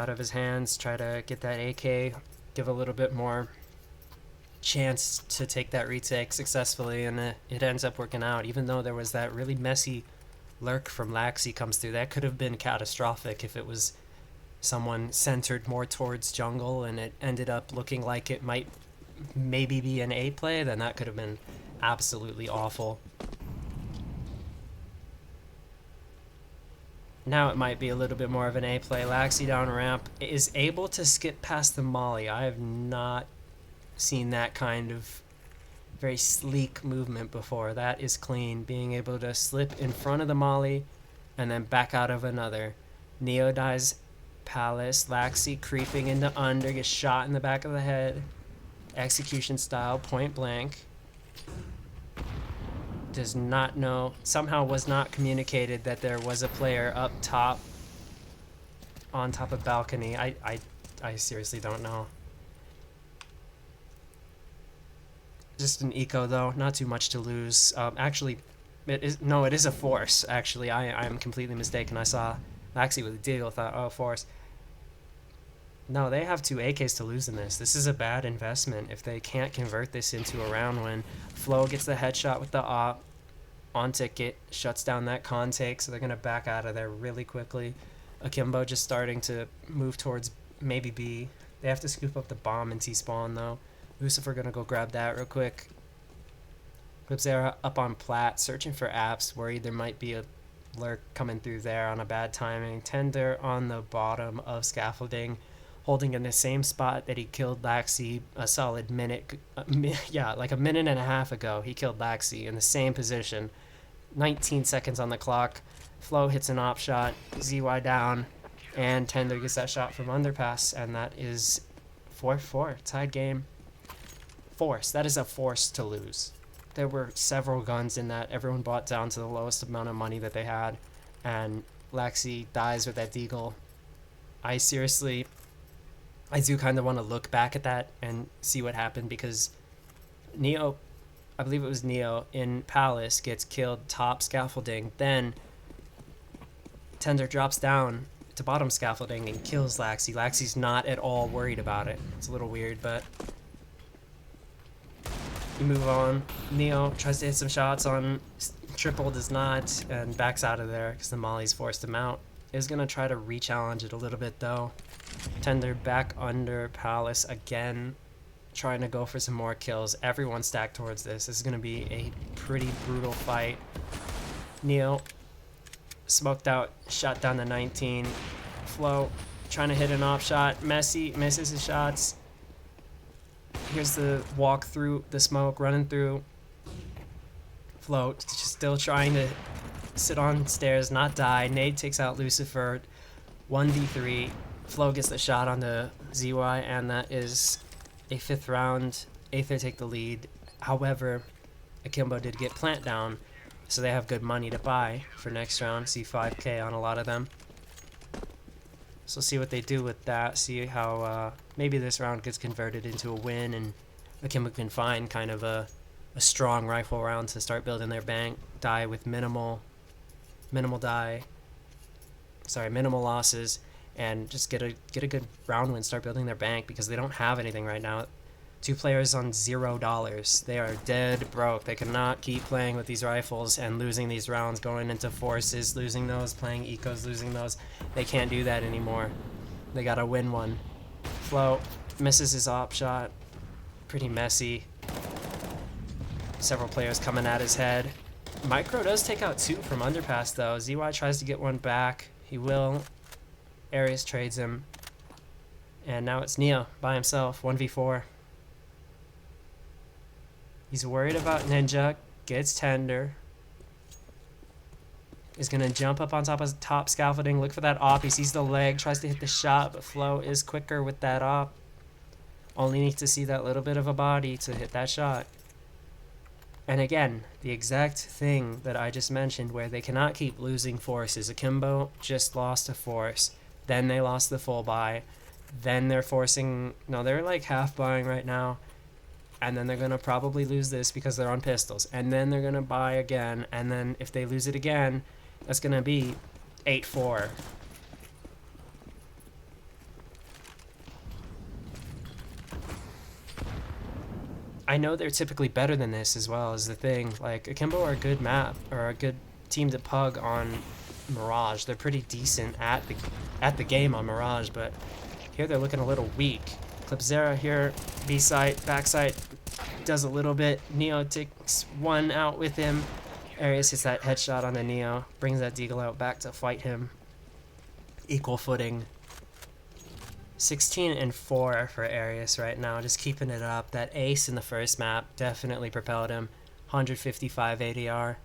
of his hands, try to get that AK, give a little bit more chance to take that retake successfully, and it ends up working out. Even though there was that really messy lurk from Laxi comes through, that could have been catastrophic if it was someone centered more towards jungle and it ended up looking like it might maybe be an A play, then that could have been absolutely awful. Now it might be a little bit more of an A play. Laxi down ramp is able to skip past the molly. I have not seen that kind of very sleek movement before. That is clean. Being able to slip in front of the molly and then back out of another. Neo dies Palace. Laxi creeping into under, gets shot in the back of the head. Execution style, point blank. Does not know, somehow was not communicated that there was a player up top on top of balcony. I seriously don't know. Just an eco though, not too much to lose. Actually, it is a force. Actually, I am completely mistaken. I saw Laxi with a deagle, thought, oh, force. No, they have 2 AKs to lose in this. This is a bad investment if they can't convert this into a round win. Flo gets the headshot with the op. On ticket, shuts down that con take, so they're going to back out of there really quickly. Akimbo just starting to move towards maybe B. They have to scoop up the bomb and T-spawn, though. Lucifer going to go grab that real quick. Clipsera up on plat, searching for apps, worried there might be a lurk coming through there on a bad timing. Tender on the bottom of scaffolding, holding in the same spot that he killed Laxi a solid minute, like a minute and a half ago. He killed Laxi in the same position. 19 seconds on the clock. Flo hits an op shot, ZY down, and Tender gets that shot from underpass, and that is 4-4, tied game. Force, that is a force to lose. There were several guns in that. Everyone bought down to the lowest amount of money that they had, and Laxi dies with that deagle. I do kind of want to look back at that and see what happened, because Neo, I believe it was Neo in Palace, gets killed top scaffolding. Then Tender drops down to bottom scaffolding and kills Laxi. Laxi's not at all worried about it. It's a little weird, but you move on. Neo tries to hit some shots on triple, does not, and backs out of there because the molly's forced him out. Is going to try to re-challenge it a little bit, though. Tender back under Palace again, trying to go for some more kills. Everyone stacked towards this. This is going to be a pretty brutal fight. Neo smoked out, shot down to 19. Flo trying to hit an off shot. Messi misses his shots. Here's the walk through the smoke, running through. Flo just still trying to sit on stairs, not die. Nade takes out Lucifer. 1v3. Flo gets the shot onto ZY, and that is a 5th round. Aether take the lead. However, Akimbo did get plant down, so they have good money to buy for next round. See 5k on a lot of them. So see what they do with that. See how maybe this round gets converted into a win, and Akimbo can find kind of a strong rifle round to start building their bank. Die with minimal losses. and just get a good round win, start building their bank, because they don't have anything right now. 2 players on $0. They are dead broke. They cannot keep playing with these rifles and losing these rounds, going into forces, losing those, playing ecos, losing those. They can't do that anymore. They gotta win one. Flo misses his op shot. Pretty messy. Several players coming at his head. Micro does take out 2 from underpass though. ZY tries to get one back. He will. Arius trades him. And now it's Neo by himself, 1v4. He's worried about Ninja. Gets tender. Is going to jump up on top scaffolding. Look for that op. He sees the leg. Tries to hit the shot. But Flo is quicker with that op. Only needs to see that little bit of a body to hit that shot. And again, the exact thing that I just mentioned, where they cannot keep losing forces. Akimbo just lost a force. Then they lost the full buy. Then they're forcing... No, they're like half buying right now. And then they're going to probably lose this because they're on pistols. And then they're going to buy again. And then if they lose it again, that's going to be 8-4. I know they're typically better than this as well, is the thing. Like, Akimbo are a good map, or a good team to pug on Mirage. They're pretty decent at the game on Mirage, but here they're looking a little weak. Clipzera here, B-site, backside, does a little bit. Neo takes one out with him. Arius hits that headshot on the Neo, brings that Deagle out back to fight him. Equal footing. 16-4 for Arius right now, just keeping it up. That ace in the first map definitely propelled him. 155 ADR.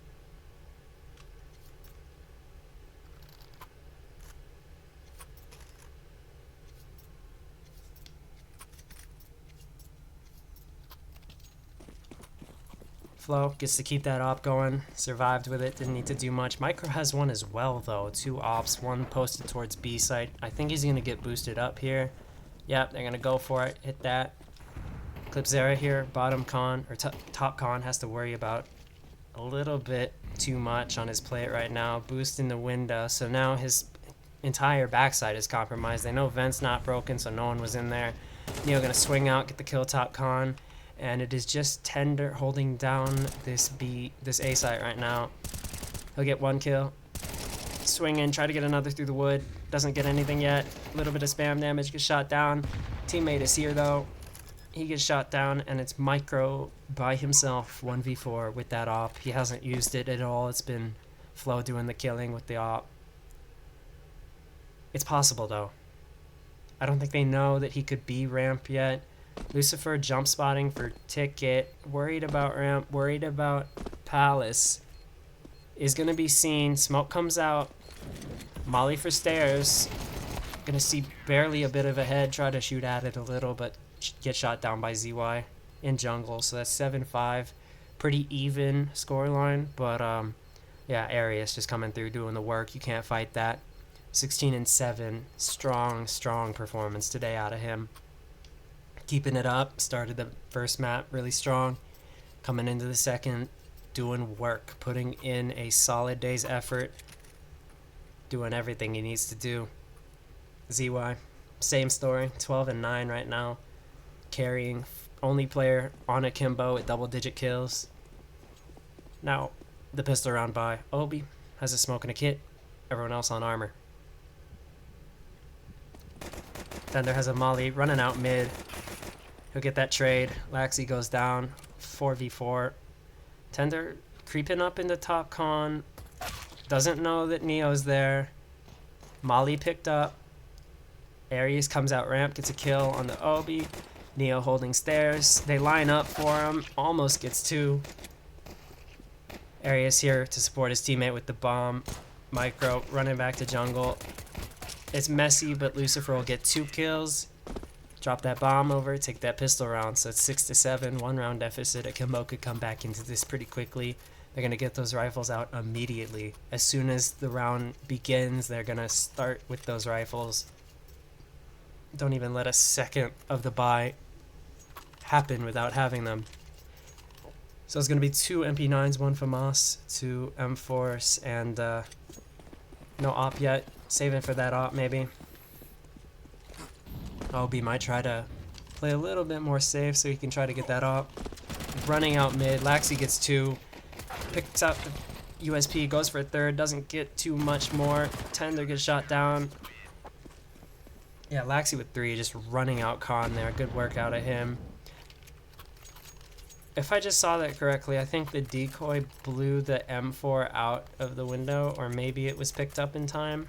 Flo gets to keep that op going. Survived with it. Didn't need to do much. Micro has one as well, though. 2 ops. One posted towards B site. I think he's going to get boosted up here. Yep, they're going to go for it. Hit that. Clipzera here. Bottom con, or top con, has to worry about a little bit too much on his plate right now. Boost in the window. So now his entire backside is compromised. They know vent's not broken, so no one was in there. Neo going to swing out, get the kill top con. And it is just Tender holding down this A site right now. He'll get 1 kill. Swing in, try to get another through the wood. Doesn't get anything yet. A little bit of spam damage, gets shot down. Teammate is here though. He gets shot down, and it's Micro by himself, 1v4 with that op. He hasn't used it at all. It's been Flo doing the killing with the op. It's possible though. I don't think they know that he could be ramp yet. Lucifer jump spotting for ticket. Worried about ramp. Worried about Palace. Is going to be seen. Smoke comes out. Molly for stairs. Going to see barely a bit of a head. Try to shoot at it a little, but get shot down by ZY in jungle. So that's 7-5. Pretty even scoreline. But yeah, Arius just coming through doing the work. You can't fight that. 16-7. Strong performance today out of him. Keeping it up. Started the first map really strong. Coming into the second, doing work, putting in a solid day's effort, doing everything he needs to do. ZY, same story, 12-9 right now, carrying, only player on Akimbo with double-digit kills. Now, the pistol round by Obi has a smoke and a kit, everyone else on armor. Thunder has a molly running out mid. He'll get that trade. Laxi goes down. 4v4. Tender creeping up in the top con. Doesn't know that Neo's there. Molly picked up. Aries comes out ramp. Gets a kill on the Obi. Neo holding stairs. They line up for him. Almost gets 2. Aries here to support his teammate with the bomb. Micro running back to jungle. It's messy, but Lucifer will get 2 kills. Drop that bomb over, take that pistol round. So it's 6-7, 1 round deficit. Akimbo could come back into this pretty quickly. They're going to get those rifles out immediately. As soon as the round begins, they're going to start with those rifles. Don't even let a second of the buy happen without having them. So it's going to be 2 MP9s, 1 FAMAS, 2 M4s, and no op yet. Saving for that op maybe. OB might try to play a little bit more safe so he can try to get that up. Running out mid. Laxi gets 2. Picks up the USP, goes for a third, doesn't get too much more. Tender gets shot down. Yeah, Laxi with 3, just running out Khan there. Good work out of him. If I just saw that correctly, I think the decoy blew the M4 out of the window, or maybe it was picked up in time.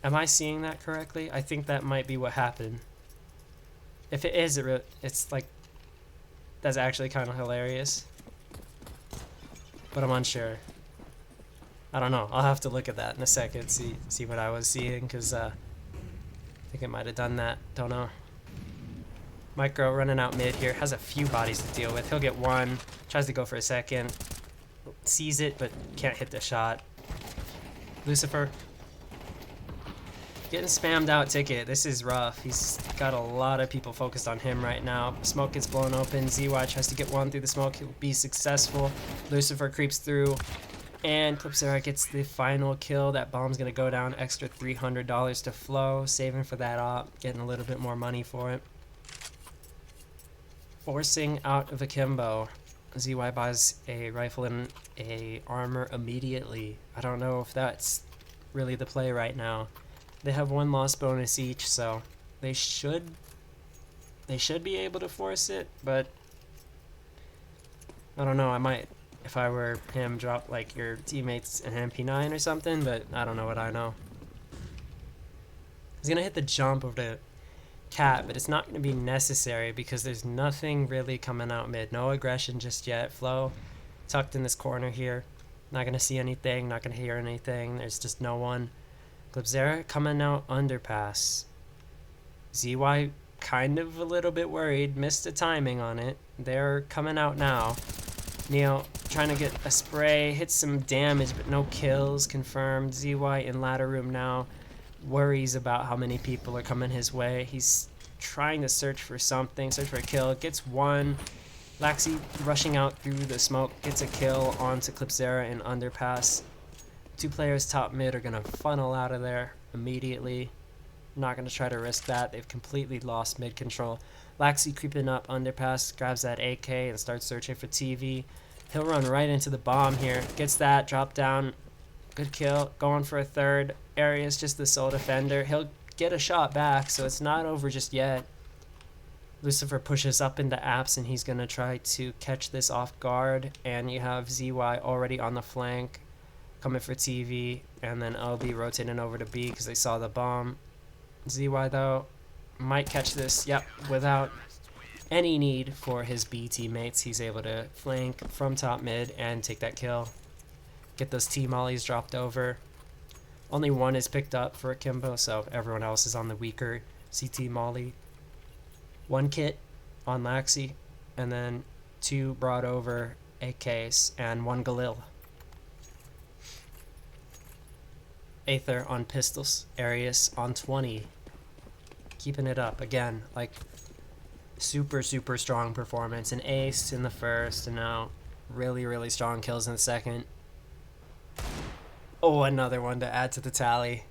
Am I seeing that correctly? I think that might be what happened. If it is, it's like, that's actually kind of hilarious. But I'm unsure. I don't know. I'll have to look at that in a second, see what I was seeing, because I think it might have done that. Don't know. Micro running out mid here. Has a few bodies to deal with. He'll get 1. Tries to go for a second. Sees it, but can't hit the shot. Lucifer getting spammed out ticket. This is rough. He's got a lot of people focused on him right now. Smoke gets blown open. ZY tries to get 1 through the smoke. He'll be successful. Lucifer creeps through. And Clipsera gets the final kill. That bomb's going to go down. Extra $300 to Flow. Saving for that op. Getting a little bit more money for it. Forcing out of Akimbo. ZY buys a rifle and a armor immediately. I don't know if that's really the play right now. They have 1 loss bonus each, so they should be able to force it, but I don't know. I might, if I were him, drop like your teammates an MP9 or something, but I don't know what I know. He's gonna hit the jump over to Cat, but it's not gonna be necessary because there's nothing really coming out mid. No aggression just yet. Flow tucked in this corner here. Not gonna see anything, not gonna hear anything. There's just no one. Clipsera coming out underpass. ZY kind of a little bit worried. Missed the timing on it. They're coming out now. Neo trying to get a spray. Hits some damage, but no kills confirmed. ZY in ladder room now. Worries about how many people are coming his way. He's trying to search for something. Search for a kill. Gets 1. Laxi rushing out through the smoke. Gets a kill onto Clipsera in underpass. 2 players top mid are going to funnel out of there immediately. Not going to try to risk that. They've completely lost mid control. Laxi creeping up underpass, grabs that AK and starts searching for TV. He'll run right into the bomb here. Gets that, drop down. Good kill. Going for a third. Arius just the sole defender. He'll get a shot back, so it's not over just yet. Lucifer pushes up into apps and he's going to try to catch this off guard. And you have ZY already on the flank. Coming for TV, and then LB rotating over to B because they saw the bomb. ZY, though, might catch this, yep, without any need for his B teammates. He's able to flank from top mid and take that kill. Get those T-mollies dropped over. Only 1 is picked up for Akimbo, so everyone else is on the weaker CT molly. 1 kit on Laxi, and then 2 brought over AKs, and 1 Galil. Aether on pistols, Arius on 20. Keeping it up again, like super strong performance. An ace in the first, and now really strong kills in the second. Oh, another one to add to the tally.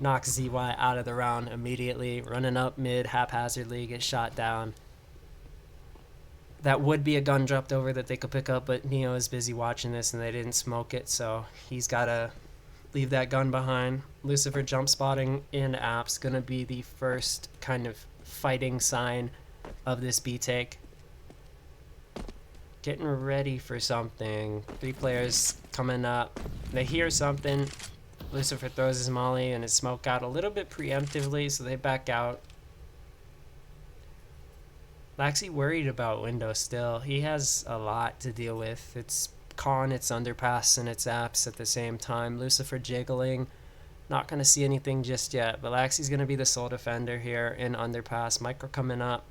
Knocks ZY out of the round immediately. Running up mid haphazardly, gets shot down. That would be a gun dropped over that they could pick up, but Neo is busy watching this and they didn't smoke it, so he's gotta leave that gun behind. Lucifer jump spotting in apps, gonna be the first kind of fighting sign of this B take. Getting ready for something. 3 players coming up. They hear something. Lucifer throws his molly and his smoke out a little bit preemptively, so they back out. Laxi worried about window still. He has a lot to deal with. It's con, it's underpass, and it's apps at the same time. Lucifer jiggling. Not going to see anything just yet, but Laxi's going to be the sole defender here in underpass. Micro coming up.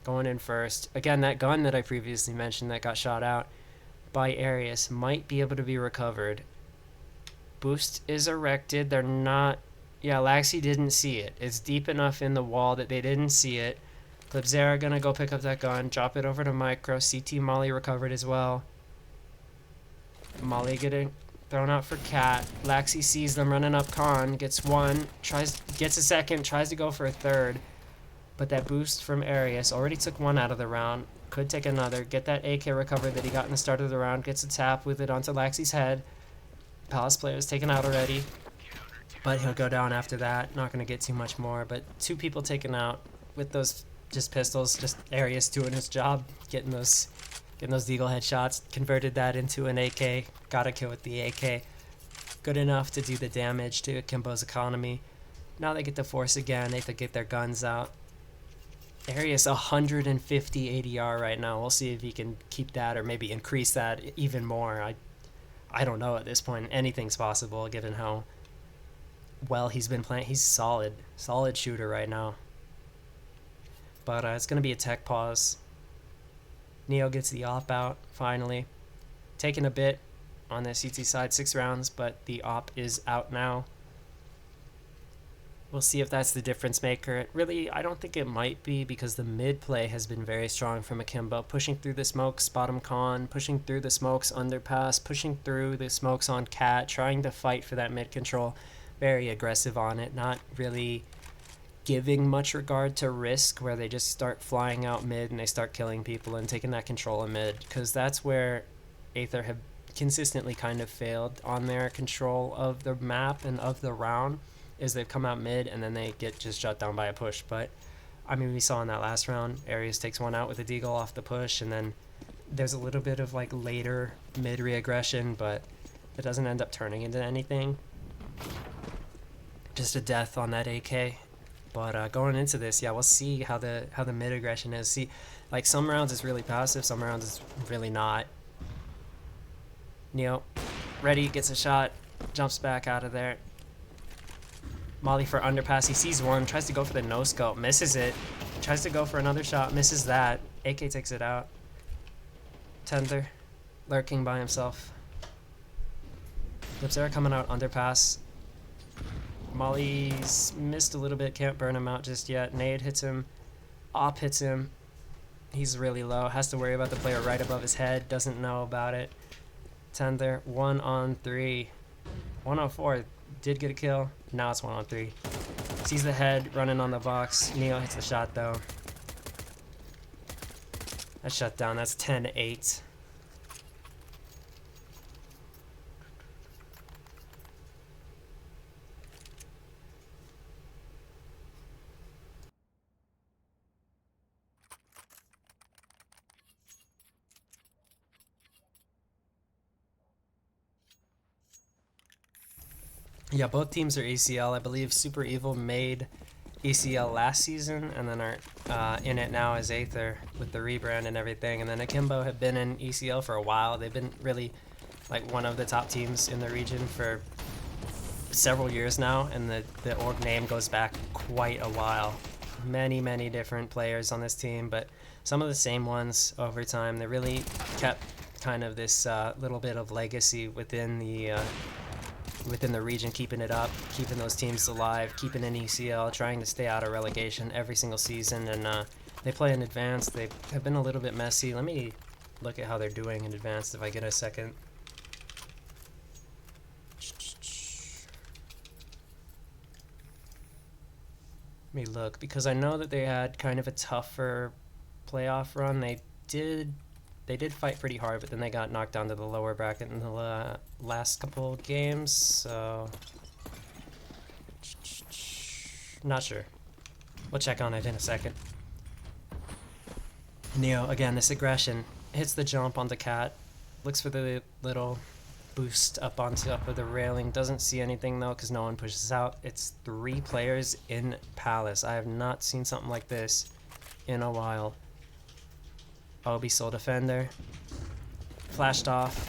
Going in first. Again, that gun that I previously mentioned that got shot out by Arius might be able to be recovered. Boost is erected. They're not... Yeah, Laxi didn't see it. It's deep enough in the wall that they didn't see it. Clipsera gonna go pick up that gun, drop it over to Micro. CT Molly recovered as well. Molly getting Thrown out for Cat. Laxi sees them running up Con. Gets one. Gets a second. Tries to go for a third. But that boost from Arius already took one out of the round. Could take another. Get that AK recovered that he got in the start of the round. Gets a tap with it onto Laxi's head. Palace player is taken out already. But he'll go down after that. Not going to get too much more. But 2 people taken out with those just pistols. Just Arius doing his job. Getting those deagle headshots. Converted that into an AK. Got a kill with the AK. Good enough to do the damage to Akimbo's economy. Now they get to force again. They have to get their guns out. Arius 150 ADR right now. We'll see if he can keep that or maybe increase that even more. I don't know at this point. Anything's possible given how well he's been playing. He's solid shooter right now. But it's going to be a tech pause. Neo gets the op out finally. Taking a bit on the CT side, 6 rounds, but the op is out now. We'll see if that's the difference maker. I don't think it might be because the mid play has been very strong from Akimbo. Pushing through the smokes, bottom Con, pushing through the smokes, underpass, pushing through the smokes on Cat, trying to fight for that mid control. Very aggressive on it, not really giving much regard to risk where they just start flying out mid and they start killing people and taking that control of mid, because that's where Aether have consistently kind of failed on their control of the map and of the round. Is they've come out mid and then they get just shut down by a push. But I mean, we saw in that last round, Arius takes one out with a deagle off the push, and then there's a little bit of like later mid reaggression, but it doesn't end up turning into anything. Just a death on that AK. But going into this, yeah, we'll see how the mid aggression is. See, like some rounds it's really passive, some rounds it's really not. Neo, ready, gets a shot, jumps back out of there. Molly for underpass. He sees one, tries to go for the no scope, misses it. Tries to go for another shot, misses that. AK takes it out. Tender, lurking by himself. Lipsera coming out underpass. Molly's missed a little bit, can't burn him out just yet. Nade hits him. Op hits him. He's really low, has to worry about the player right above his head, doesn't know about it. Tender, 1 on 3. 104. Did get a kill. Now it's 1 on 3. Sees the head running on the box. Neo hits the shot though. That's shut down. That's 10-8. Yeah, both teams are ACL. I believe Super Evil made ACL last season and then are in it now as Aether with the rebrand and everything. And then Akimbo have been in ECL for a while. They've been really like one of the top teams in the region for several years now, and the org name goes back quite a while. Many different players on this team, but some of the same ones over time. They really kept kind of this little bit of legacy within the region, keeping it up, keeping those teams alive, keeping in ECL, trying to stay out of relegation every single season. And they play in advanced. They have been a little bit messy. Let me look at how they're doing in advanced if I get a second. Let me look, because I know that they had kind of a tougher playoff run. They did fight pretty hard, but then they got knocked down to the lower bracket in the last couple of games, so not sure. We'll check on it in a second. Neo, again, this aggression, hits the jump on the Cat, looks for the little boost up on top of the railing, doesn't see anything though because no one pushes out. It's 3 players in Palace. I have not seen something like this in a while. Obi Soul Defender. Flashed off.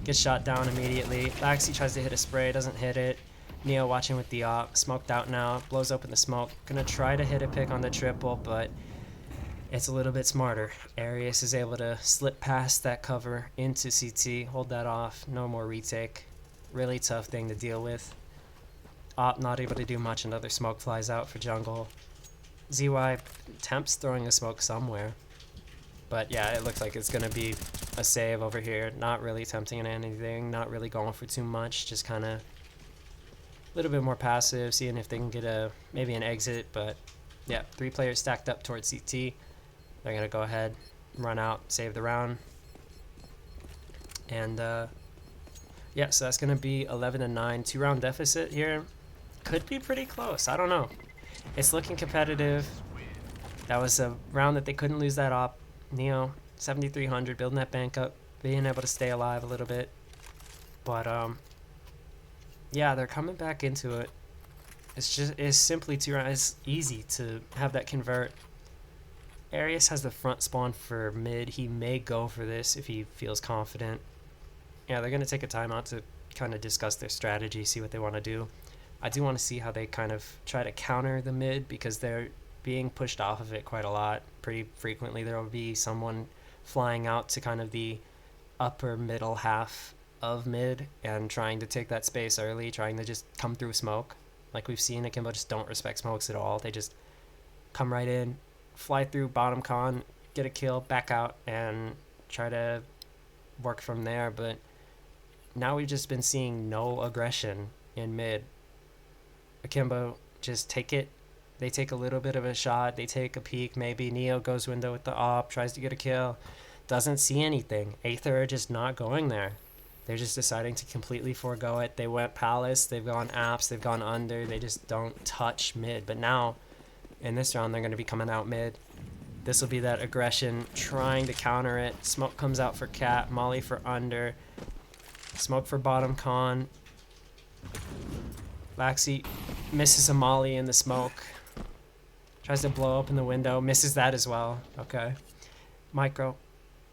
Gets shot down immediately. Laxi tries to hit a spray, doesn't hit it. Neo watching with the op. Smoked out now. Blows open the smoke. Gonna try to hit a pick on the triple, but it's a little bit smarter. Arius is able to slip past that cover into CT. Hold that off. No more retake. Really tough thing to deal with. Op not able to do much. Another smoke flies out for jungle. ZY attempts throwing a smoke somewhere. But yeah, it looks like it's going to be a save over here. Not really attempting anything, not really going for too much, just kind of a little bit more passive, seeing if they can get maybe an exit. But yeah, 3 players stacked up towards CT. They're going to go ahead, run out, save the round. And yeah, so that's going to be 11-9, 2-round deficit here. Could be pretty close. I don't know. It's looking competitive. That was a round that they couldn't lose that op. Neo, 7,300, building that bank up, being able to stay alive a little bit. But yeah, they're coming back into it. It's simply 2 rounds. It's easy to have that convert. Arius has the front spawn for mid. He may go for this if he feels confident. Yeah, they're going to take a timeout to kind of discuss their strategy, see what they want to do. I do want to see how they kind of try to counter the mid, because they're being pushed off of it quite a lot. Pretty frequently there will be someone flying out to kind of the upper middle half of mid and trying to take that space early, trying to just come through smoke. Like we've seen, Akimbo just don't respect smokes at all. They just come right in, fly through bottom con, get a kill, back out, and try to work from there. But now we've just been seeing no aggression in mid. Akimbo just take it. They take a little bit of a shot. They take a peek. Maybe Neo goes window with the op, tries to get a kill. Doesn't see anything. Aether are just not going there. They're just deciding to completely forego it. They went Palace. They've gone apps. They've gone under. They just don't touch mid. But now, in this round, they're going to be coming out mid. This will be that aggression, trying to counter it. Smoke comes out for cat. Molly for under. Smoke for bottom con. Laxi misses a molly in the smoke. Tries to blow open the window. Misses that as well. Okay. Micro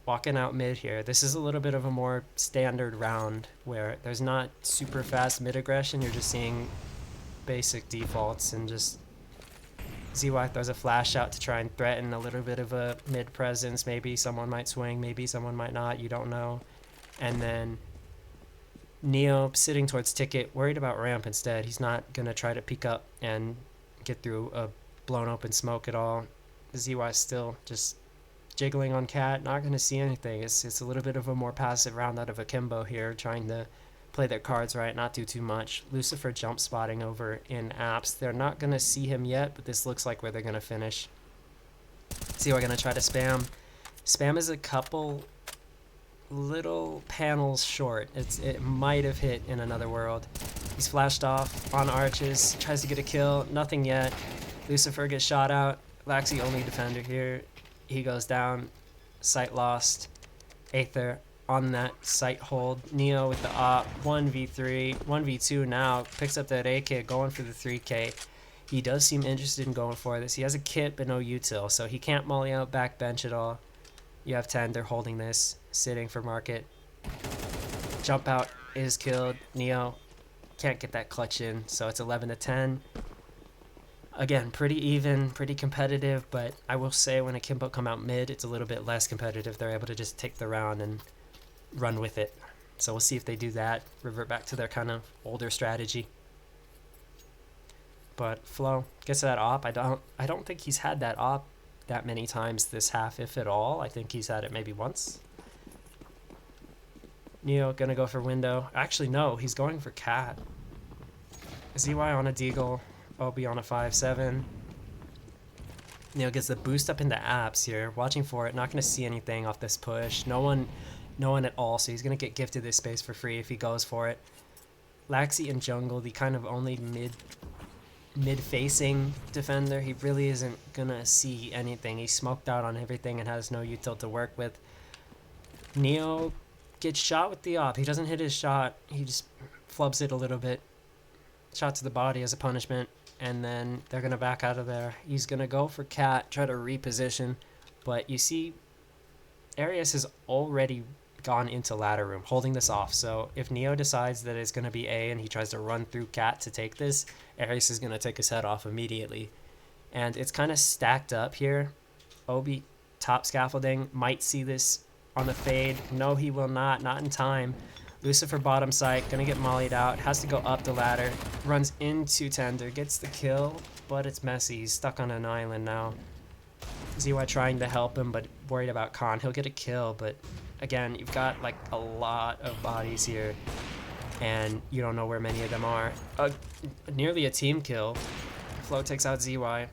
walking out mid here. This is a little bit of a more standard round where there's not super fast mid aggression. You're just seeing basic defaults, and just ZY throws a flash out to try and threaten a little bit of a mid presence. Maybe someone might swing. Maybe someone might not. You don't know. And then Neo sitting towards Ticket, worried about ramp instead. He's not going to try to peek up and get through a blown open smoke at all. ZY still just jiggling on cat, not going to see anything. It's a little bit of a more passive round out of Akimbo here, trying to play their cards right, not do too much. Lucifer jump spotting over in apps. They're not going to see him yet, but this looks like where they're going to finish. ZY going to try to spam. Spam is a couple little panels short. It might have hit in another world. He's flashed off on arches, tries to get a kill, nothing yet. Lucifer gets shot out. Laxi only defender here. He goes down. Sight lost. Aether on that sight hold. Neo with the op. 1v3. 1v2 now. Picks up that AK, going for the 3k. He does seem interested in going for this. He has a kit but no util, so he can't molly out backbench at all. You have 10. They're holding this. Sitting for market. Jump out is killed. Neo can't get that clutch in, so it's 11-10. Again, pretty even, pretty competitive, but I will say when Akimbo come out mid, it's a little bit less competitive. They're able to just take the round and run with it. So we'll see if they do that, revert back to their kind of older strategy. But Flo gets that op. I don't think he's had that op that many times this half, if at all. I think he's had it maybe once. Neo gonna go for window. Actually, no, he's going for cat. ZY on a deagle. Obi on a 5-7. Neo gets the boost up into apps here. Watching for it. Not going to see anything off this push. No one at all. So he's going to get gifted this space for free if he goes for it. Laxi in jungle, the kind of only mid-facing defender. He really isn't going to see anything. He's smoked out on everything and has no util to work with. Neo gets shot with the op. He doesn't hit his shot. He just flubs it a little bit. Shot to the body as a punishment. And then they're going to back out of there. He's going to go for cat, try to reposition. But you see, Arius has already gone into ladder room, holding this off. So if Neo decides that it's going to be A and he tries to run through cat to take this, Arius is going to take his head off immediately. And it's kind of stacked up here. Obi, top scaffolding, might see this on the fade. No, he will not in time. Lucifer bottom site, gonna get mollied out, has to go up the ladder, runs into Tender, gets the kill, but it's messy. He's stuck on an island now. ZY trying to help him, but worried about Khan. He'll get a kill, but again, you've got like a lot of bodies here, and you don't know where many of them are. Nearly a team kill. Flo takes out ZY.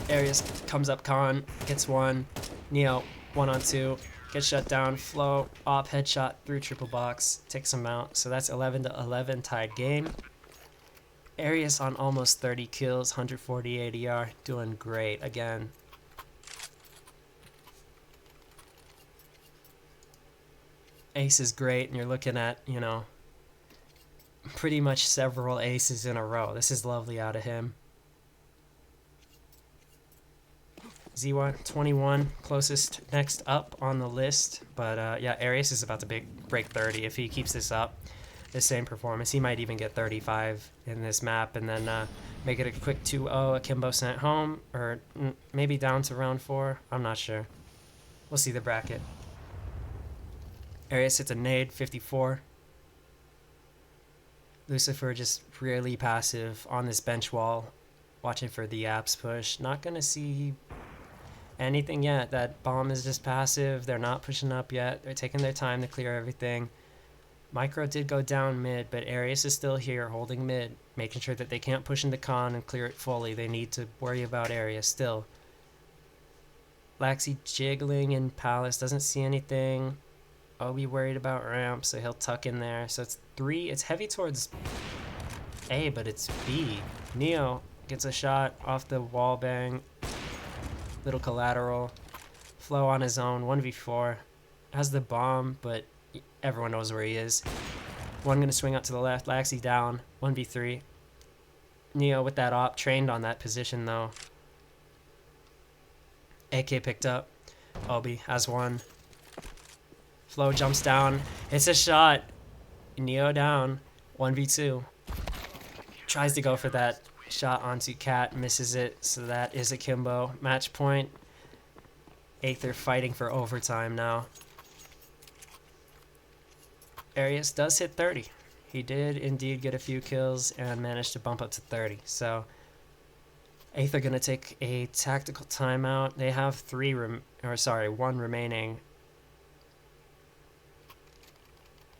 Arius comes up Khan, gets one. Neo, 1-on-2, gets shut down. Flo, op headshot through triple box, takes him out. So that's 11-11 tied game. Arius on almost 30 kills, 140 ADR, doing great again. Ace is great, and you're looking at, you know, pretty much several aces in a row. This is lovely out of him. ZY 21, closest next up on the list. But yeah, Arius is about to break 30 if he keeps this up. The same performance. He might even get 35 in this map and then make it a quick 2-0. Akimbo sent home, or maybe down to round 4. I'm not sure. We'll see the bracket. Arius hits a nade, 54. Lucifer just really passive on this bench wall, watching for the apps push. Not going to see anything yet. That bomb is just passive. They're not pushing up yet. They're taking their time to clear everything. Micro did go down mid, but Arius is still here holding mid, making sure that they can't push into con and clear it fully. They need to worry about Arius still. Laxi jiggling in Palace, doesn't see anything. Obi worried about ramp, so he'll tuck in there. So it's 3. It's heavy towards A, but it's B. Neo gets a shot off the wall bang. Little collateral. Flo on his own, 1v4. Has the bomb, but everyone knows where he is. One gonna swing out to the left. Laxi down. 1v3. Neo with that op. Trained on that position though. AK picked up. Obi has one. Flo jumps down. Hits a shot. Neo down. 1v2. Tries to go for that shot onto Cat. Misses it. So that is Akimbo. Match point. Aether fighting for overtime now. Arius does hit 30. He did indeed get a few kills and managed to bump up to 30. So Aether gonna take a tactical timeout. They have 1 remaining.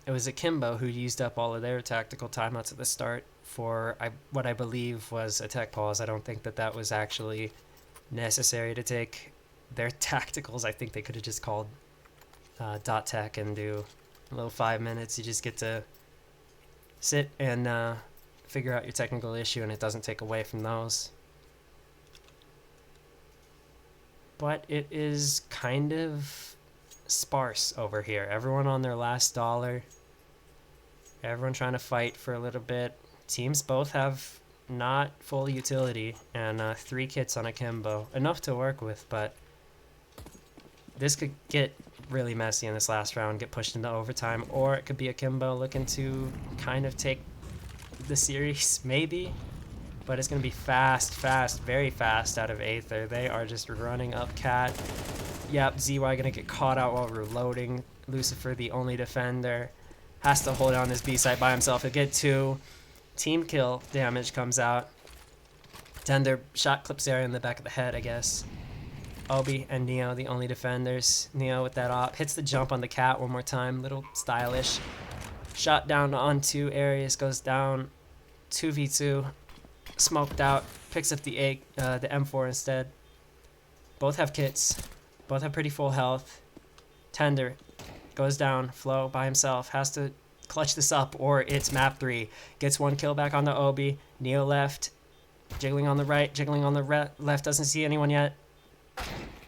It was Akimbo who used up all of their tactical timeouts at the start for what I believe was a tech pause. I don't think that was actually necessary to take their tacticals. I think they could have just called dot tech and do a little 5 minutes. You just get to sit and figure out your technical issue, and it doesn't take away from those. But it is kind of sparse over here. Everyone on their last dollar. Everyone trying to fight for a little bit. Teams both have not full utility and 3 kits on Akimbo. Enough to work with, but this could get really messy in this last round, get pushed into overtime, or it could be Akimbo looking to kind of take the series, maybe. But it's going to be fast, very fast out of Aether. They are just running up Cat. Yep, ZY going to get caught out while reloading. Lucifer, the only defender, has to hold on this B site by himself. He'll get 2. Team kill damage comes out. Tender shot clips area in the back of the head, I guess. Obi and Neo, the only defenders. Neo with that op. Hits the jump on the Cat one more time. Little stylish. Shot down onto Arius. Goes down. 2v2. Smoked out. Picks up the M4 instead. Both have kits. Both have pretty full health. Tender goes down. Flo by himself. Has to clutch this up or it's map 3. Gets 1 kill back on the Obi. Neo left. Jiggling on the right. Jiggling on the left. Doesn't see anyone yet.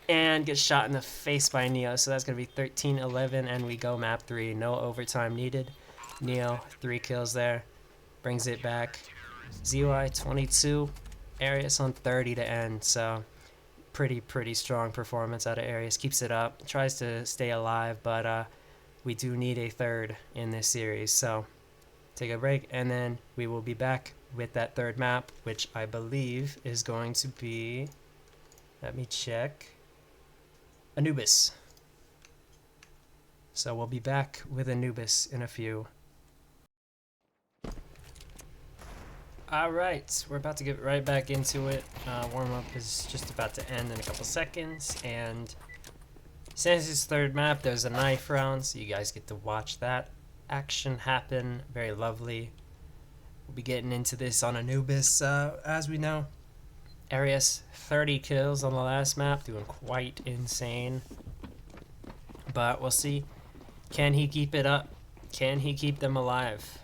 And gets shot in the face by Neo. So that's going to be 13-11 and we go map 3. No overtime needed. Neo, 3 kills there. Brings it back. ZY 22. Arius on 30 to end. So pretty strong performance out of Arius. Keeps it up. Tries to stay alive, but we do need a 3rd in this series. So take a break and then we will be back with that 3rd map, which I believe is going to be, let me check, Anubis. So we'll be back with Anubis in a few. Alright, we're about to get right back into it. Warm-up is just about to end in a couple seconds, and since it's third map, there's a knife round, so you guys get to watch that action happen. Very lovely. We'll be getting into this on Anubis, as we know. Arius, 30 kills on the last map, doing quite insane. But we'll see. Can he keep it up? Can he keep them alive?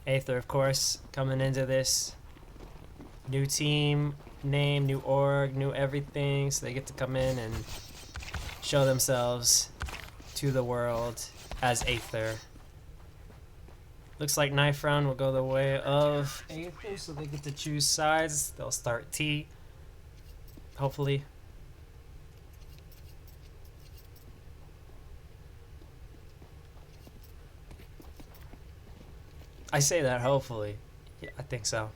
Aether, of course, coming into this. New team, name, new org, new everything. So they get to come in and show themselves to the world as Aether. Looks like knife round will go the way of Aether, so they get to choose sides. They'll start T, hopefully. I say that hopefully. Yeah, I think so.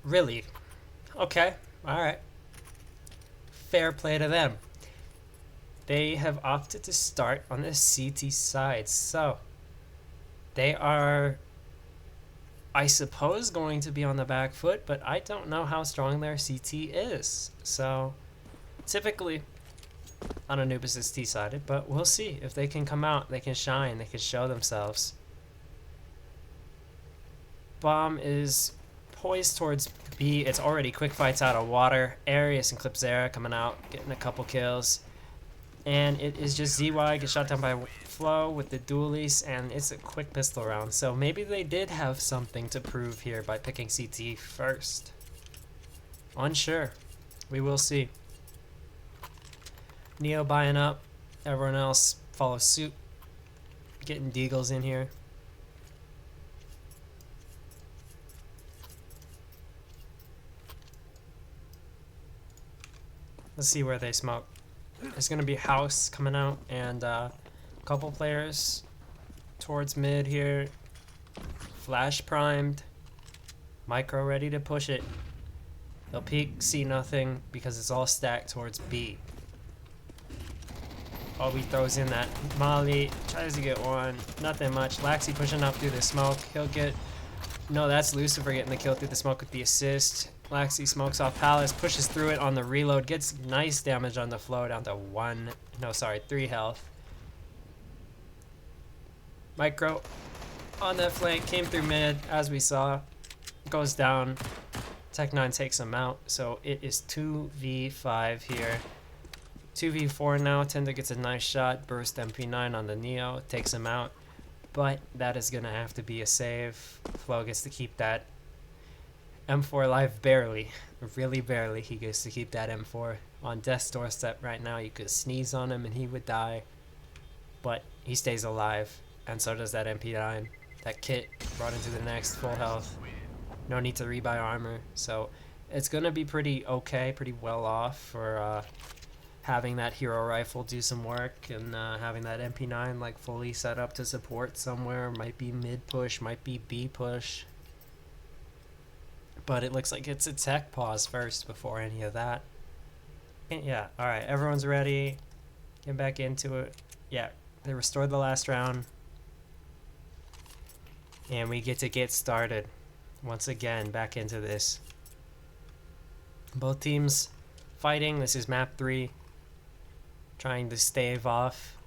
Really? Okay. Alright. Fair play to them. They have opted to start on the CT side. So, they are, I suppose, going to be on the back foot, but I don't know how strong their CT is. So, typically, on Anubis is T-sided, but we'll see if they can come out, they can shine, they can show themselves. Bomb is poised towards B. It's already quick fights out of water. Arius and Clipzera coming out, getting a couple kills. And it is just ZY gets shot down by Flo with the dualies, and it's a quick pistol round. So maybe they did have something to prove here by picking CT first. Unsure. We will see. Neo buying up. Everyone else follows suit. Getting deagles in here. Let's see where they smoke. There's going to be House coming out and a couple players towards mid here. Flash primed. Micro ready to push it. They'll peek, see nothing because it's all stacked towards B. Obi throws in that Molly, tries to get one, nothing much. Laxi pushing up through the smoke. He'll get, no, that's Lucifer getting the kill through the smoke with the assist. Laxi smokes off Palace, pushes through it on the reload, gets nice damage on the flow down to 3 health. Micro on that flank, came through mid, as we saw, goes down. Tech9 takes him out, so it is 2v5 here. 2v4 now. Tender gets a nice shot. Burst MP9 on the Neo. Takes him out. But that is going to have to be a save. Flo gets to keep that M4 alive barely. Really barely. He gets to keep that M4 on death's doorstep right now. You could sneeze on him and he would die. But he stays alive. And so does that MP9. That kit brought into the next full health. No need to rebuy armor. So it's going to be pretty okay. Pretty well off for having that hero rifle do some work, and having that MP9 like fully set up to support somewhere. Might be mid push, might be B push, but it looks like it's a tech pause first before any of that. And yeah, all right, everyone's ready. Get back into it. Yeah, they restored the last round, and we get to get started once again back into this. Both teams fighting. This is map 3. Trying to stave off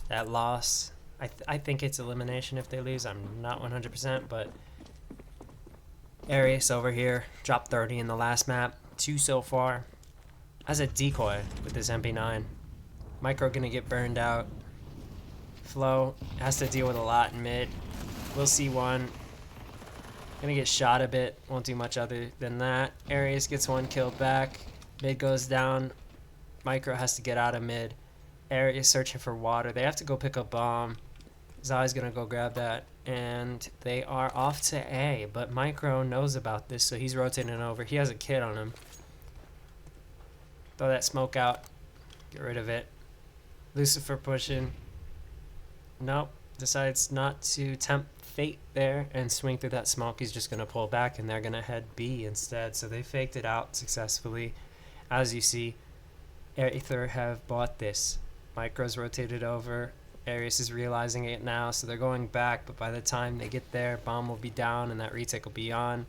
that loss. I think it's elimination if they lose. I'm not 100%, but Arius over here dropped 30 in the last map. 2 so far. As a decoy with this MP9. Micro gonna get burned out. Flo has to deal with a lot in mid. We'll see one. Gonna get shot a bit. Won't do much other than that. Arius gets one killed back. Mid goes down. Micro has to get out of mid. Arius searching for water. They have to go pick up bomb. Zai's gonna go grab that. And they are off to A. But Micro knows about this, so he's rotating over. He has a kit on him. Throw that smoke out. Get rid of it. Lucifer pushing. Nope. Decides not to tempt fate there and swing through that smoke. He's just gonna pull back, and they're gonna head B instead. So they faked it out successfully. As you see, Aether have bought this. Micro's rotated over. Arius is realizing it now, so they're going back, but by the time they get there, bomb will be down and that retake will be on.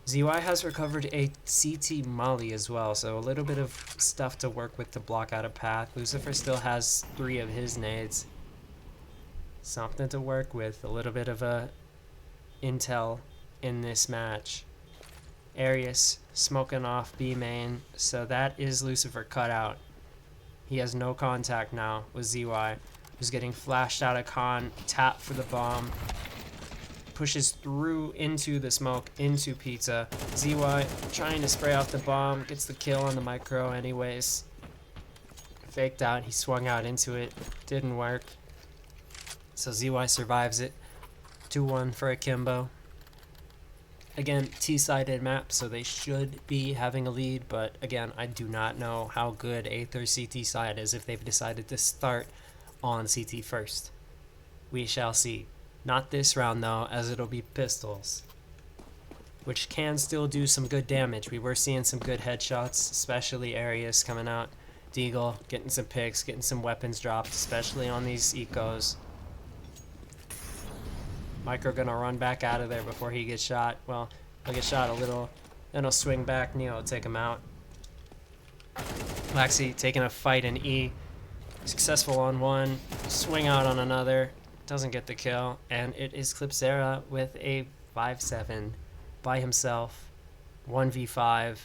ZY has recovered a CT molly as well, so a little bit of stuff to work with to block out a path. Lucifer still has 3 of his nades. Something to work with, a little bit of a intel in this match. Arius smoking off B main, so that is Lucifer cut out. He has no contact now with ZY, who's getting flashed out of con, tap for the bomb, pushes through into the smoke, into Pizza. ZY trying to spray off the bomb, gets the kill on the micro anyways. Faked out, he swung out into it, didn't work. So ZY survives it. 2-1 for Akimbo. Again, T-sided map, so they should be having a lead, but again, I do not know how good Aether CT side is if they've decided to start on CT first. We shall see. Not this round though, as it'll be pistols, which can still do some good damage. We were seeing some good headshots, especially Arius coming out. Deagle getting some picks, getting some weapons dropped, especially on these ecos. Micro gonna run back out of there before he gets shot. Well, he'll get shot a little, then he'll swing back. Neo will take him out. Laxi taking a fight in E. Successful on one, swing out on another. Doesn't get the kill, and it is Clipsera with a 5-7 by himself. 1v5.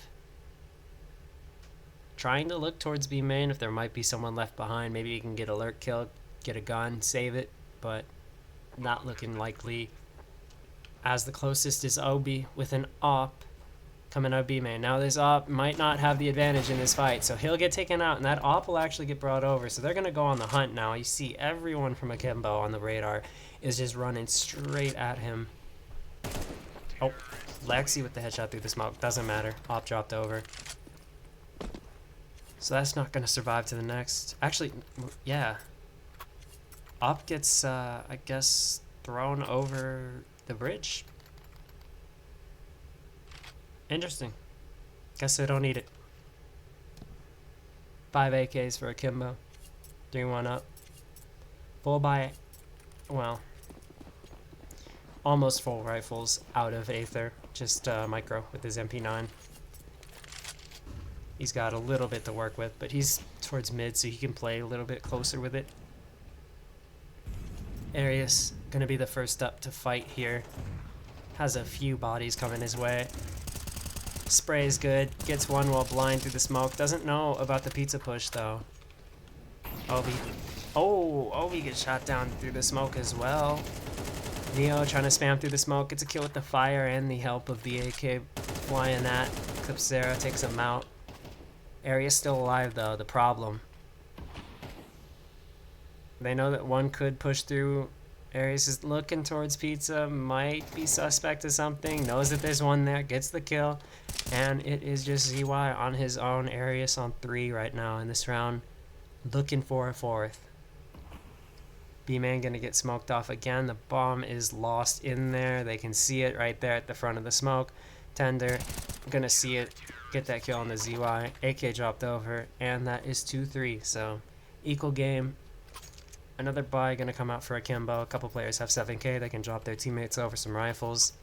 Trying to look towards B main if there might be someone left behind. Maybe he can get alert kill, get a gun, save it, but not looking likely, as the closest is Obi with an op coming out of B main. Now this op might not have the advantage in this fight, so he'll get taken out, and that op will actually get brought over. So they're going to go on the hunt now. You see everyone from Akimbo on the radar is just running straight at him. Oh, Lexi with the headshot through the smoke. Doesn't matter. Op dropped over. So that's not going to survive to the next. Actually, yeah. Op gets, I guess, thrown over the bridge. Interesting. Guess they don't need it. 5 AKs for Akimbo. 3-1 up. Full by, well, almost full rifles out of Aether. Just Micro with his MP9. He's got a little bit to work with, but he's towards mid, so he can play a little bit closer with it. Arius gonna be the first up to fight here. Has a few bodies coming his way. Sprays good. Gets one while blind through the smoke. Doesn't know about the pizza push though. Obi. Oh, Obi gets shot down through the smoke as well. Neo trying to spam through the smoke. Gets a kill with the fire and the help of the AK flying that. Clipsera takes him out. Arius still alive though. The problem. They know that one could push through. Arius is looking towards Pizza, might be suspect of something, knows that there's one there, gets the kill, and it is just ZY on his own. Arius on 3 right now in this round, looking for a 4th. B-Man gonna get smoked off again. The bomb is lost in there. They can see it right there at the front of the smoke. Tender gonna see it, get that kill on the ZY. AK dropped over, and that is 2-3, so equal game. Another buy gonna come out for Akimbo. A couple players have 7k. They can drop their teammates over some rifles.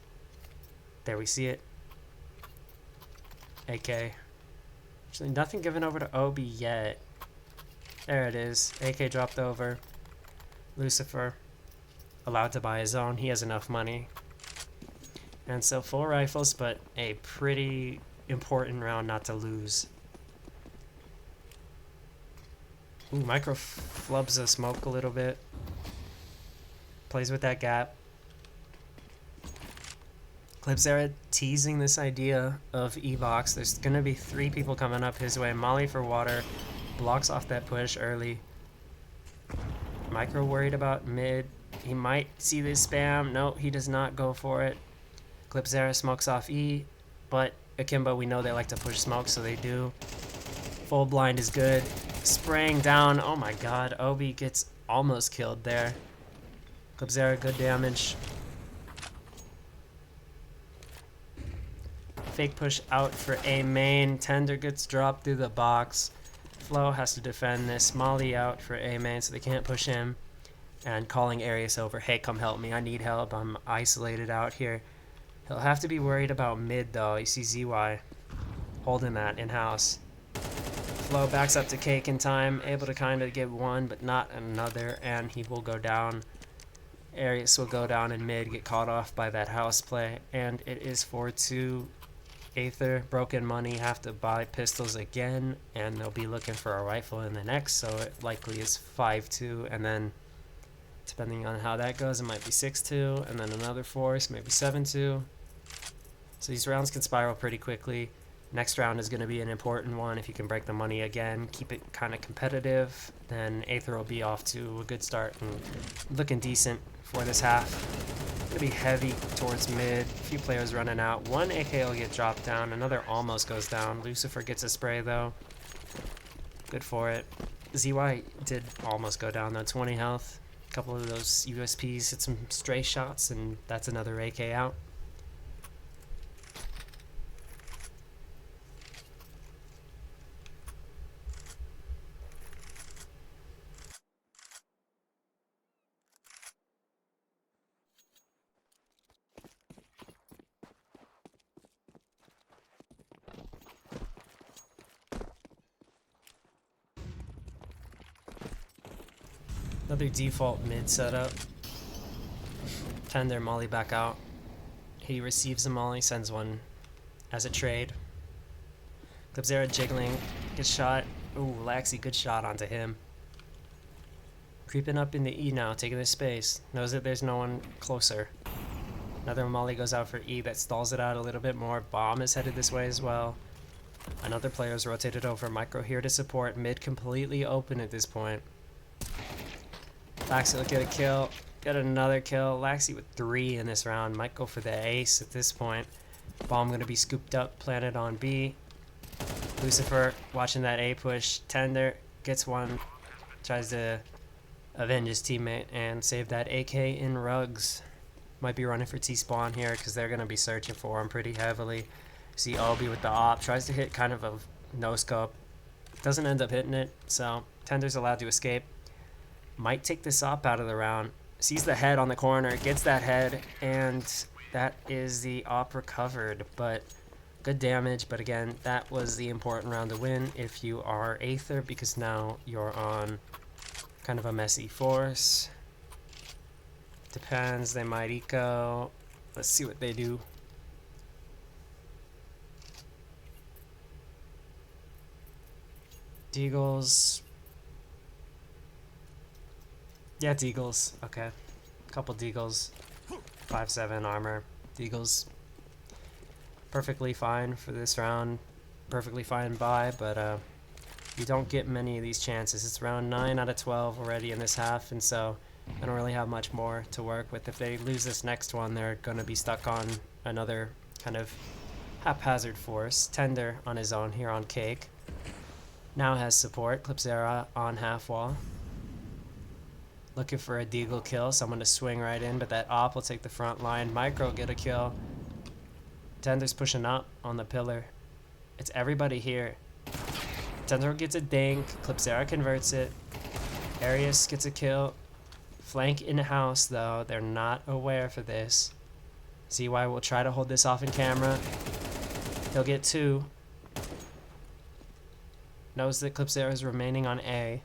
There we see it. AK. Actually, nothing given over to Obi yet. There it is. AK dropped over. Lucifer allowed to buy his own. He has enough money. And so full rifles, but a pretty important round not to lose. Ooh, Micro flubs the smoke a little bit. Plays with that gap. Clipsera teasing this idea of E-Box. There's going to be 3 people coming up his way. Molly for water. Blocks off that push early. Micro worried about mid. He might see this spam. No, he does not go for it. Clipsera smokes off E. But Akimbo, we know they like to push smoke, so they do. Full blind is good. Spraying down. Oh my god. Obi gets almost killed there. Clipsera, good damage. Fake push out for A main. Tender gets dropped through the box. Flo has to defend this Molly out for A main so they can't push him. And calling Arius over, hey, come help me, I need help, I'm isolated out here. He'll have to be worried about mid though. You see ZY holding that in-house. Flo backs up to Cake in time, able to kind of get one but not another, and he will go down. Arius will go down in mid, get caught off by that house play, and it is 4-2. Aether, broken money, have to buy pistols again, and they'll be looking for a rifle in the next, so it likely is 5-2, and then depending on how that goes, it might be 6-2, and then another force, maybe 7-2. So these rounds can spiral pretty quickly. Next round is going to be an important one. If you can break the money again, keep it kind of competitive, then Aether will be off to a good start and looking decent for this half. Going to be heavy towards mid. A few players running out. One AK will get dropped down. Another almost goes down. Lucifer gets a spray though. Good for it. ZY did almost go down though. 20 health. A couple of those USPs hit some stray shots, and that's another AK out. Another default mid setup. Tender molly back out. He receives a molly, sends one as a trade. Clipzera jiggling, gets shot. Ooh, Laxi, good shot onto him. Creeping up into E now, taking the space. Knows that there's no one closer. Another molly goes out for E that stalls it out a little bit more. Bomb is headed this way as well. Another player's rotated over. Micro here to support. Mid completely open at this point. Laxi will get a kill, get another kill. Laxi with 3 in this round. Might go for the ace at this point. Bomb going to be scooped up, planted on B. Lucifer watching that A push. Tender gets one, tries to avenge his teammate and save that AK in rugs. Might be running for T-spawn here because they're going to be searching for him pretty heavily. See Obi with the op, tries to hit kind of a no-scope. Doesn't end up hitting it, so Tender's allowed to escape. Might take this op out of the round. Sees the head on the corner, gets that head, and that is the op recovered. But good damage, but again, that was the important round to win if you are Aether, because now you're on kind of a messy force. Depends, they might eco. Let's see what they do. Deagles. Yeah, Deagles. Okay. Couple Deagles. 5-7 armor. Deagles. Perfectly fine for this round. Perfectly fine buy, but you don't get many of these chances. It's round 9 out of 12 already in this half, and so I don't really have much more to work with. If they lose this next one, they're going to be stuck on another kind of haphazard force. Tender on his own here on Cake. Now has support. Clipzera on half wall. Looking for a deagle kill, someone to swing right in, but that op will take the front line. Micro get a kill. Tender's pushing up on the pillar. It's everybody here. Tender gets a dink. Clipzera converts it. Arius gets a kill. Flank in house though. They're not aware for this. ZY will try to hold this off in camera. He'll get 2. Knows that Clipzera is remaining on A.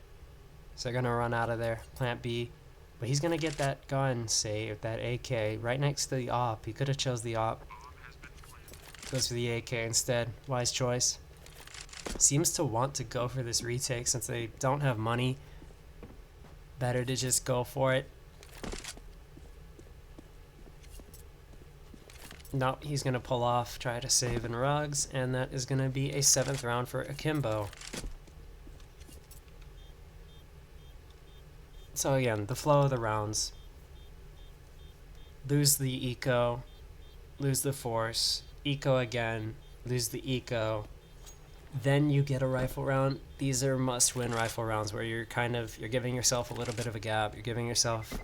So they're going to run out of there. Plant B. But he's going to get that gun save, that AK, right next to the op. He could have chose the op. Goes for the AK instead. Wise choice. Seems to want to go for this retake since they don't have money. Better to just go for it. Nope, he's going to pull off, try to save in rugs, and that is going to be a 7th round for Akimbo. So again, the flow of the rounds. Lose the eco, lose the force, eco again, lose the eco. Then you get a rifle round. These are must-win rifle rounds where you're giving yourself a little bit of a gap. You're giving yourself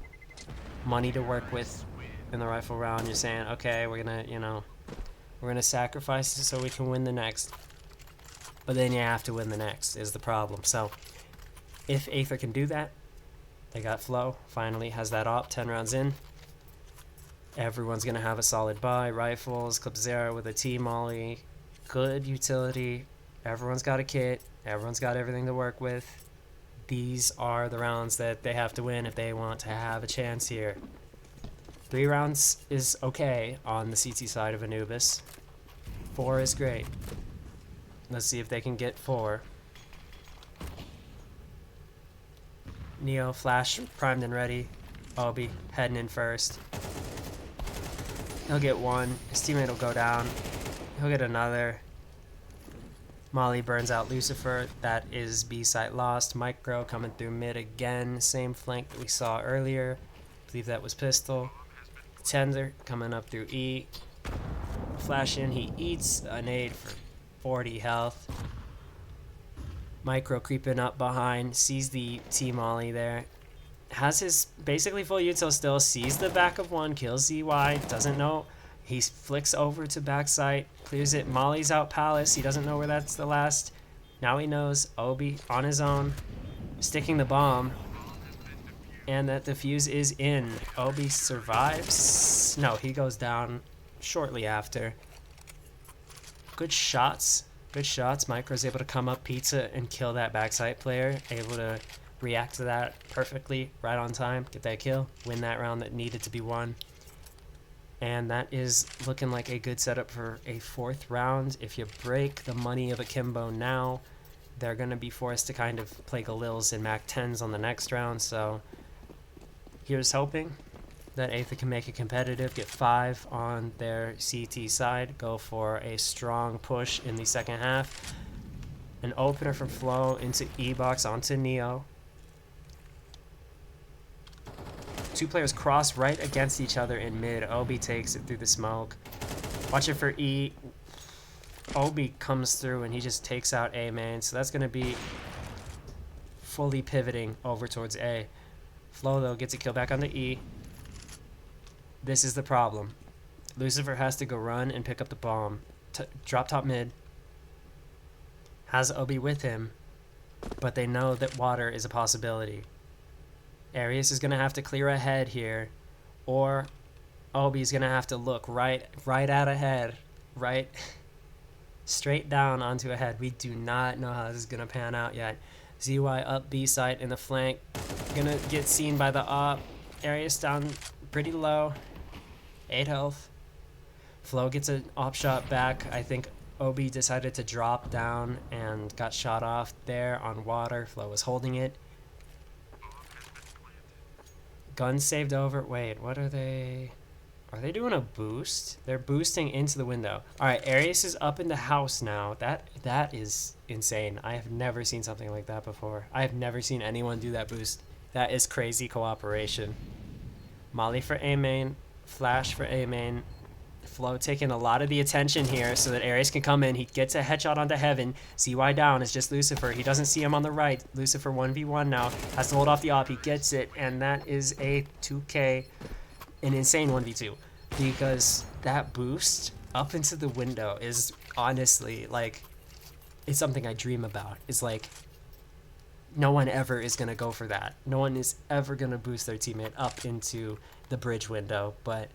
money to work with in the rifle round. You're saying, okay, we're gonna sacrifice it so we can win the next. but then you have to win the next is the problem. So if Aether can do that, they got Flow, finally has that op, 10 rounds in. Everyone's going to have a solid buy. Rifles, Clip Zero with a T-Molly, good utility. Everyone's got a kit. Everyone's got everything to work with. These are the rounds that they have to win if they want to have a chance here. 3 rounds is okay on the CT side of Anubis. 4 is great. Let's see if they can get 4. Neo, Flash, primed and ready. Obi, heading in first. He'll get 1. His teammate will go down. He'll get another. Molly burns out Lucifer. That is B site lost. Micro coming through mid again. Same flank that we saw earlier. I believe that was Pistol. Tender coming up through E. Flash in. He eats a nade for 40 health. Micro creeping up behind. Sees the T-Molly there. Has his basically full util still. Sees the back of one. Kills ZY. Doesn't know. He flicks over to backside. Clears it. Molly's out Palace. He doesn't know where that's the last. Now he knows. Obi on his own. Sticking the bomb. And that defuse is in. Obi survives. No, he goes down shortly after. Good shots. Good shots. Micro's able to come up pizza and kill that backside player. Able to react to that perfectly. Right on time. Get that kill. Win that round that needed to be won. And that is looking like a good setup for a 4th round. If you break the money of Akimbo now, they're going to be forced to kind of play Galils and Mac 10s on the next round. So here's hoping that Aether can make it competitive, get 5 on their CT side, go for a strong push in the second half. An opener from Flow into E-Box onto Neo. 2 players cross right against each other in mid. Obi takes it through the smoke. Watch it for E. Obi comes through and he just takes out A main. So that's going to be fully pivoting over towards A. Flow, though, gets a kill back on the E. This is the problem. Lucifer has to go run and pick up the bomb. Drop top mid. Has Obi with him. But they know that water is a possibility. Arius is going to have to clear ahead here, or Obi's going to have to look right at ahead, right straight down onto ahead. We do not know how this is going to pan out yet. ZY up B side in the flank. Going to get seen by the op. Arius down pretty low. 8 health. Flow gets an op shot back. I think Obi decided to drop down and got shot off there on water. Flow was holding it. Gun saved over. Wait, what are they? Are they doing a boost? They're boosting into the window. All right, Arius is up in the house now. That is insane. I have never seen something like that before. I have never seen anyone do that boost. That is crazy cooperation. Molly for A main. Flash for A main. Flow taking a lot of the attention here so that Arius can come in. He gets a headshot onto Heaven. ZY down is just Lucifer. He doesn't see him on the right. Lucifer 1v1 now. Has to hold off the op. He gets it. And that is a 2K, an insane 1v2. Because that boost up into the window is honestly, like, it's something I dream about. It's like, no one ever is going to go for that. No one is ever going to boost their teammate up into the bridge window. But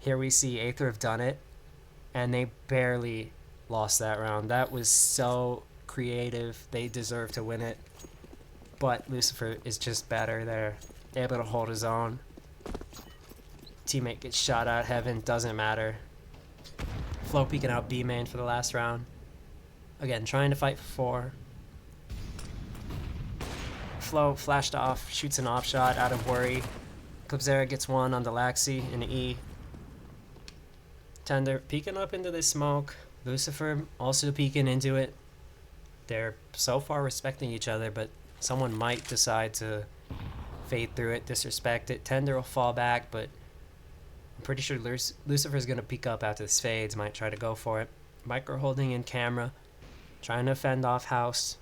here we see Aether have done it, and they barely lost that round. That was so creative. They deserve to win it. But Lucifer is just better there. Able to hold his own. Teammate gets shot out. Heaven, doesn't matter. Flow peeking out B main for the last round. Again, trying to fight for 4. Flow flashed off, shoots an off shot out of worry. Clipzera gets 1 on Delaxi and E. Tender peeking up into the smoke. Lucifer also peeking into it. They're so far respecting each other, but someone might decide to fade through it, disrespect it. Tender will fall back, but I'm pretty sure Lucifer's going to peek up after this fades. Might try to go for it. Micro holding in camera. Trying to fend off house.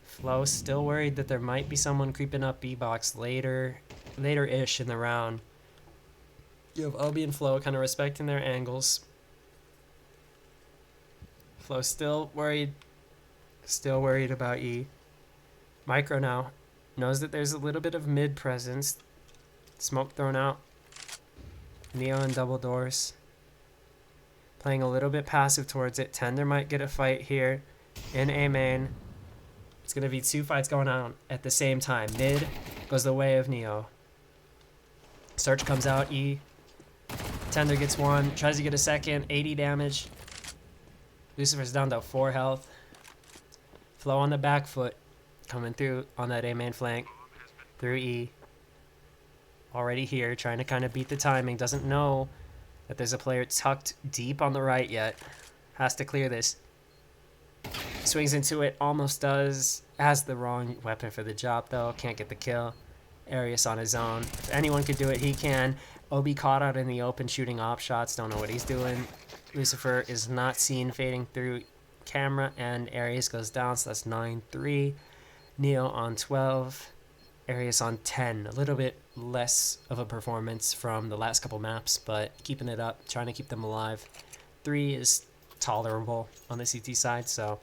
Flow still worried that there might be someone creeping up B-box later-ish in the round. You have Obi and Flow kind of respecting their angles. Flow still worried. Still worried about E. Micro now knows that there's a little bit of mid presence. Smoke thrown out. Neo and double doors. Playing a little bit passive towards it. Tender might get a fight here in A main. It's going to be 2 fights going on at the same time. Mid goes the way of Neo. Search comes out. E. Tender gets one. Tries to get a second. 80 damage. Lucifer's down to 4 health. Flow on the back foot. Coming through on that A main flank. Through E. Already here. Trying to kind of beat the timing. Doesn't know that there's a player tucked deep on the right yet. Has to clear this. Swings into it. Almost does. Has the wrong weapon for the job though. Can't get the kill. Arius on his own. If anyone could do it, he can. Obi caught out in the open shooting op shots. Don't know what he's doing. Lucifer is not seen fading through camera, and Arius goes down, so that's 9-3. Neo on 12. Arius on 10. A little bit less of a performance from the last couple maps, but keeping it up, trying to keep them alive. 3 is tolerable on the CT side, so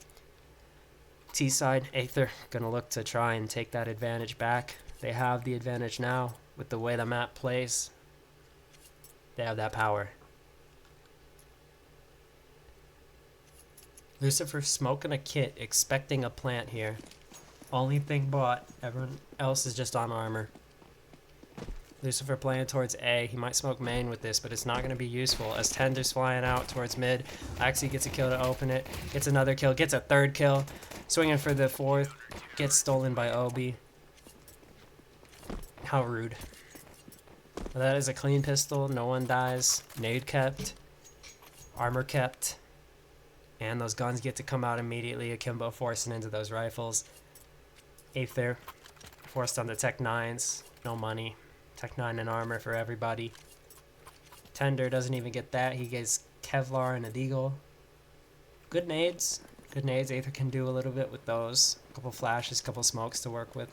T side, Aether gonna look to try and take that advantage back. They have the advantage now with the way the map plays. They have that power. Lucifer smoking a kit, expecting a plant here. Only thing bought, everyone else is just on armor. Lucifer playing towards A. He might smoke main with this, but it's not going to be useful as Tender's flying out towards mid. Laxi gets a kill to open it. Gets another kill. Gets a third kill. Swinging for the 4th. Gets stolen by Obi. How rude. Well, that is a clean pistol. No one dies. Nade kept. Armor kept. And those guns get to come out immediately. Akimbo forcing into those rifles. Aether forced on the Tech 9s. No money. Tech 9 and armor for everybody. Tender doesn't even get that. He gets Kevlar and a Deagle. Good nades. Good nades. Aether can do a little bit with those. A couple flashes, couple smokes to work with.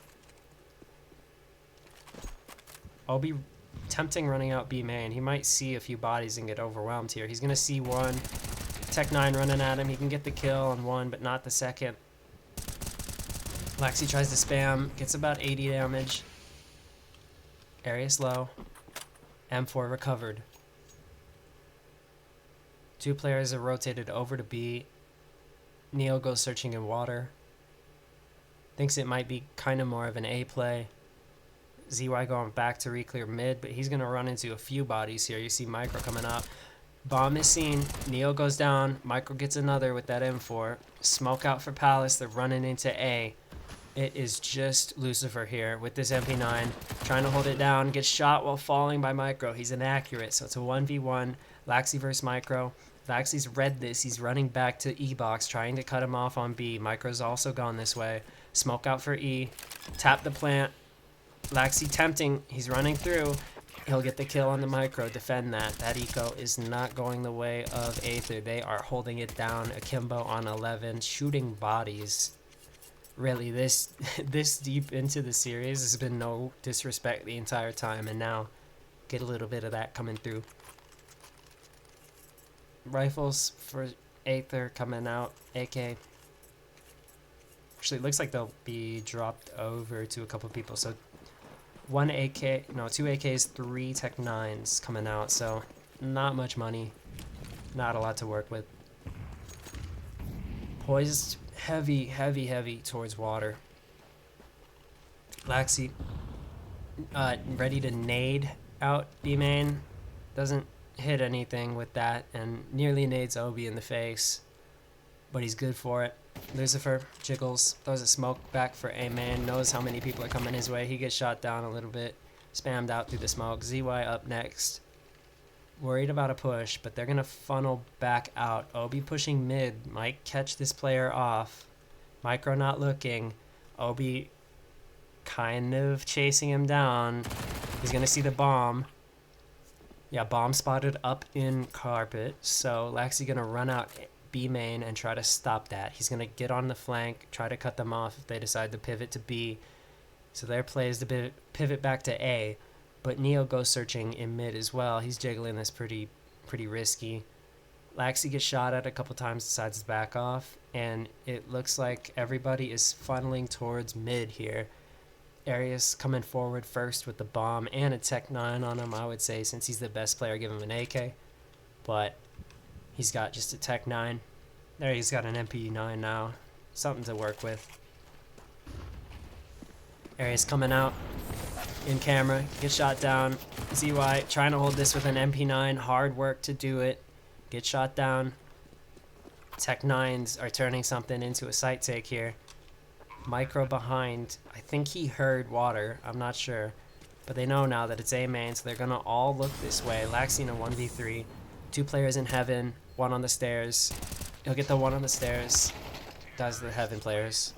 Obi tempting running out B main. He might see a few bodies and get overwhelmed here. He's going to see one. Tech 9 running at him. He can get the kill on one, but not the second. Laxi tries to spam. Gets about 80 damage. Arius low. M4 recovered. 2 players are rotated over to B. Neo goes searching in water. Thinks it might be kind of more of an A play. ZY going back to re-clear mid, but he's going to run into a few bodies here. You see Micro coming up. Bomb is seen. Neo goes down. Micro gets another with that M4. Smoke out for Palace. They're running into A. It is just Lucifer here with this MP9. Trying to hold it down. Gets shot while falling by Micro. He's inaccurate, so it's a 1v1. Laxi versus Micro. Laxi's read this. He's running back to E-box, trying to cut him off on B. Micro's also gone this way. Smoke out for E. Tap the plant. Laxi tempting. He's running through. He'll get the kill on the Micro. Defend that. That eco is not going the way of Aether. They are holding it down. Akimbo on 11. Shooting bodies. Really, this deep into the series has been no disrespect the entire time. And now, get a little bit of that coming through. Rifles for Aether coming out. AK. Actually, it looks like they'll be dropped over to a couple people. So, 2 AKs, 3 Tech 9s coming out. So, not much money. Not a lot to work with. Poised heavy towards water. Laxi ready to nade out B main. Doesn't hit anything with that and nearly nades Obi in the face. But he's good for it. Lucifer jiggles, throws a smoke back for A main, knows how many people are coming his way. He gets shot down a little bit, spammed out through the smoke. ZY up next. Worried about a push, but they're going to funnel back out. Obi pushing mid, might catch this player off. Micro not looking. Obi kind of chasing him down. He's going to see the bomb. Yeah, bomb spotted up in carpet. So Laxi going to run out B main and try to stop that. He's going to get on the flank, try to cut them off if they decide to pivot to B. So their play is to pivot back to A. But Neo goes searching in mid as well. He's jiggling this pretty risky. Laxi gets shot at a couple times, decides to back off, and it looks like everybody is funneling towards mid here. Arius coming forward first with the bomb and a Tech 9 on him, I would say, since he's the best player, give him an AK. But he's got just a Tech 9. There, he's got an MP9 now. Something to work with. Arius coming out in camera, gets shot down. ZY trying to hold this with an MP9. Hard work to do it. Get shot down. Tech 9s are turning something into a sight take here. Micro behind. I think he heard water. I'm not sure. But they know now that it's A main, so they're going to all look this way. Laxi in a 1v3. 2 players in heaven. 1 on the stairs. He'll get the 1 on the stairs. Does the heaven players.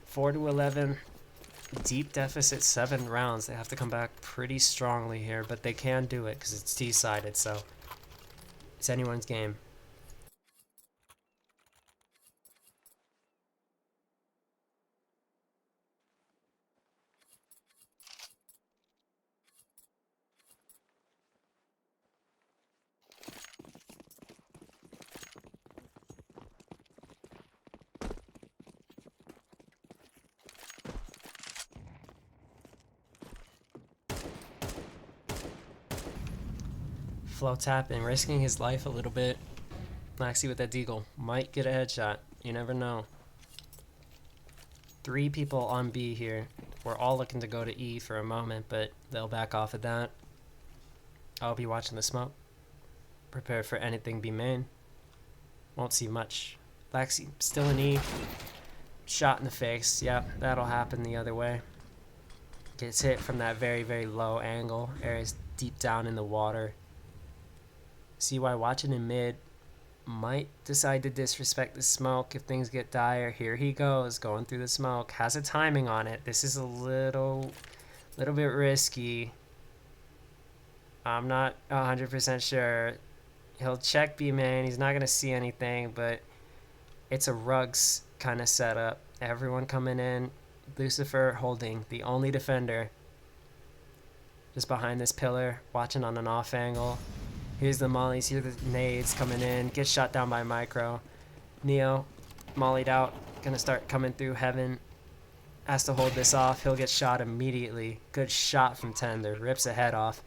4 to 11. Deep deficit, 7 rounds. They have to come back pretty strongly here, but they can do it because it's T-sided, so it's anyone's game. Flow tapping, risking his life a little bit. Laxi with that deagle. Might get a headshot. You never know. 3 people on B here. We're all looking to go to E for a moment, but they'll back off of that. I'll be watching the smoke. Prepare for anything B main. Won't see much. Laxi still in E. Shot in the face. Yeah, that'll happen the other way. Gets hit from that very, very low angle. Area's deep down in the water. CY watching in mid. Might decide to disrespect the smoke if things get dire. Here he goes, going through the smoke. Has a timing on it. This is a little bit risky. I'm not 100% sure. He'll check B main. He's not going to see anything, but it's a rugs kind of setup. Everyone coming in. Lucifer holding, the only defender. Just behind this pillar, watching on an off angle. Here's the mollies, here the nades coming in. Gets shot down by Micro. Neo, mollied out. Gonna start coming through heaven. Has to hold this off. He'll get shot immediately. Good shot from Tender. Rips a head off.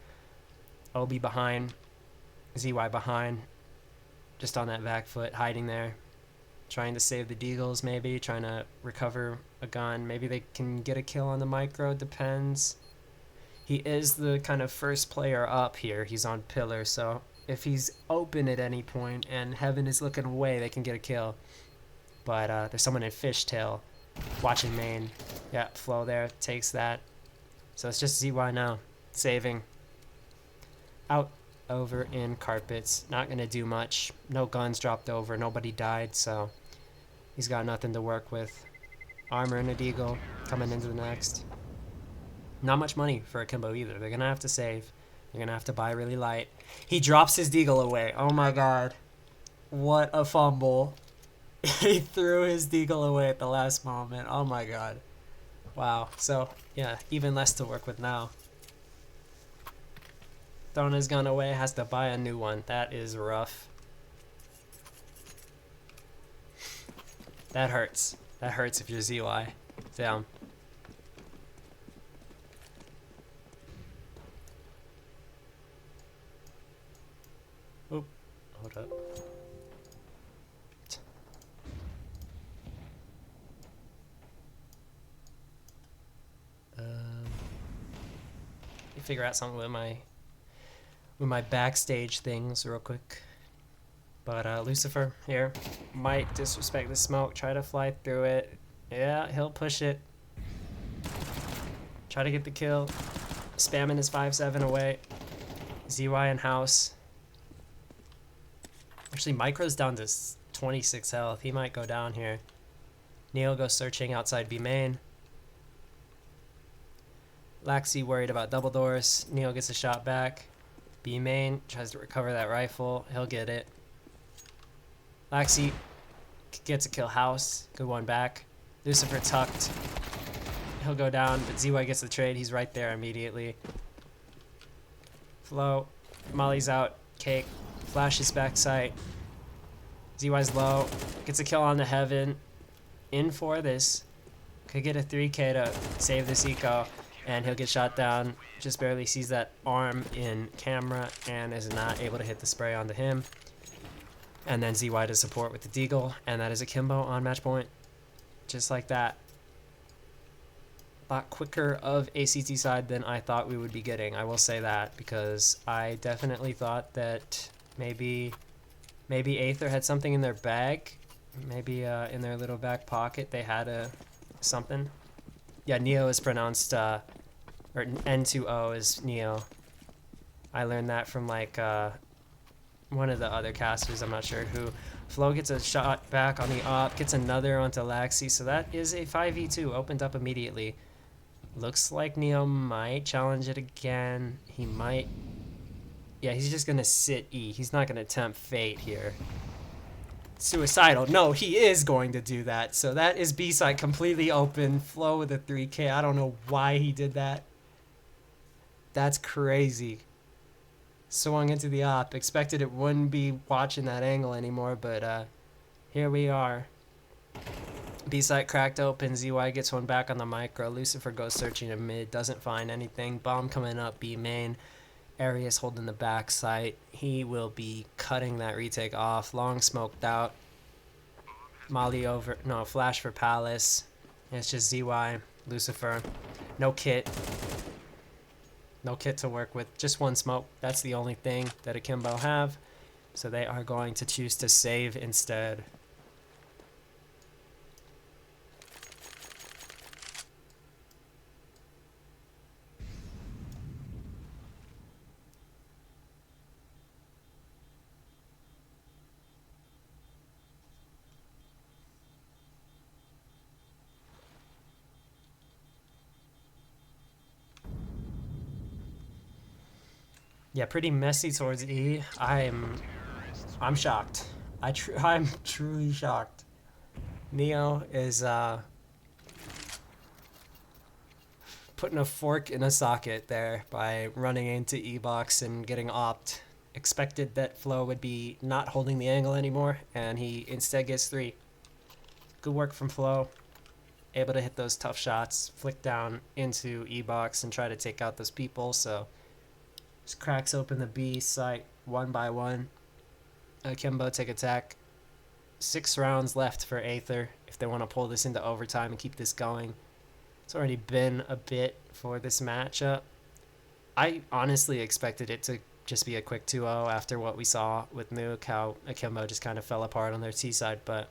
Obi behind. ZY behind. Just on that back foot, hiding there. Trying to save the deagles maybe. Trying to recover a gun. Maybe they can get a kill on the Micro. Depends. He is the kind of first player up here. He's on pillar, so if he's open at any point and heaven is looking away, they can get a kill. But there's someone in fishtail watching main. Yeah, flow there, takes that. So it's just ZY now, saving. Out over in carpets, not going to do much. No guns dropped over, nobody died, so he's got nothing to work with. Armor and a deagle coming into the next. Not much money for Akimbo either. They're going to have to save. They're going to have to buy really light. He drops his deagle away. Oh my god. What a fumble. He threw his deagle away at the last moment. Oh my god. Wow. So, yeah, even less to work with now. Throwing his gun away, has to buy a new one. That is rough. That hurts. That hurts if you're ZY. Damn. Oop, hold up. Figure out something with my backstage things real quick. But Lucifer here might disrespect the smoke, try to fly through it. Yeah, he'll push it. Try to get the kill. Spamming his 5-7 away. ZY in house. Actually, Micro's down to 26 health. He might go down here. Neo goes searching outside B main. Laxi worried about double doors. Neo gets a shot back. B main tries to recover that rifle. He'll get it. Laxi gets a kill house. Good one back. Lucifer tucked. He'll go down, but ZY gets the trade. He's right there immediately. Flow. Molly's out. Cake. Flashes backside. ZY's low. Gets a kill on the Heaven. In for this. Could get a 3k to save this eco. And he'll get shot down. Just barely sees that arm in camera and is not able to hit the spray onto him. And then ZY to support with the Deagle. And that is Akimbo on match point. Just like that. A lot quicker of ACT side than I thought we would be getting. I will say that, because I definitely thought that maybe Aether had something in their bag. Maybe in their little back pocket they had something. Yeah, Neo is pronounced, or N2O is Neo. I learned that from like one of the other casters, I'm not sure who. Flo gets a shot back on the op, gets another onto Laxi, so that is a 5v2, opened up immediately. Looks like Neo might challenge it again. He might. Yeah, he's just gonna sit E. He's not gonna tempt fate here. Suicidal. No, he is going to do that. So that is B side completely open. Flo with a 3k. I don't know why he did that. That's crazy. Swung into the op. Expected it wouldn't be watching that angle anymore, but here we are. B side cracked open. ZY gets one back on the micro. Lucifer goes searching in mid. Doesn't find anything. Bomb coming up B main. Arius holding the back site. He will be cutting that retake off. Long smoked out. Molly over. No, flash for Palace. It's just ZY. Lucifer. No kit. No kit to work with. Just one smoke. That's the only thing that Akimbo have. So they are going to choose to save instead. Yeah, pretty messy towards E. I'm shocked. I'm truly shocked. Neo is putting a fork in a socket there by running into E-box and getting opt. Expected that Flo would be not holding the angle anymore, and he instead gets 3. Good work from Flo. Able to hit those tough shots, flick down into E-box and try to take out those people, so just cracks open the B site one by one. Akimbo take attack. 6 rounds left for Aether if they want to pull this into overtime and keep this going. It's already been a bit for this matchup. I honestly expected it to just be a quick 2-0 after what we saw with Nuke, how Akimbo just kind of fell apart on their T side, but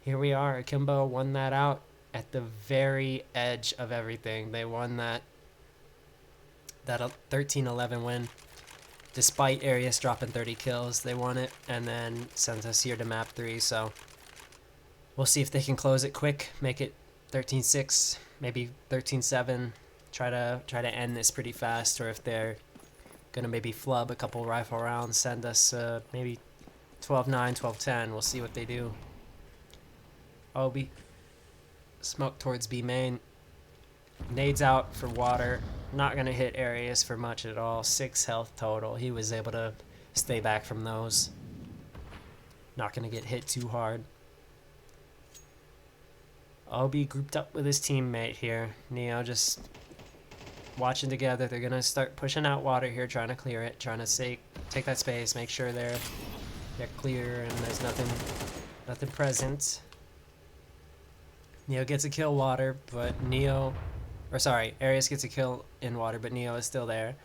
here we are. Akimbo won that out at the very edge of everything. They won that 13-11 win. Despite Arius dropping 30 kills, they won it and then sent us here to map 3. So we'll see if they can close it quick, make it 13-6, maybe 13-7. Try to end this pretty fast, or if they're gonna maybe flub a couple rifle rounds, send us maybe 12-9, 12-10. We'll see what they do. Obi smoke towards B main. Nades out for water. Not going to hit Arius for much at all. 6 health total. He was able to stay back from those. Not going to get hit too hard. Obi grouped up with his teammate here. Neo just watching together. They're going to start pushing out water here, trying to clear it. Trying to take that space, make sure they're clear and there's nothing present. Neo gets a kill water, but Arius gets a kill in water, but Neo is still there.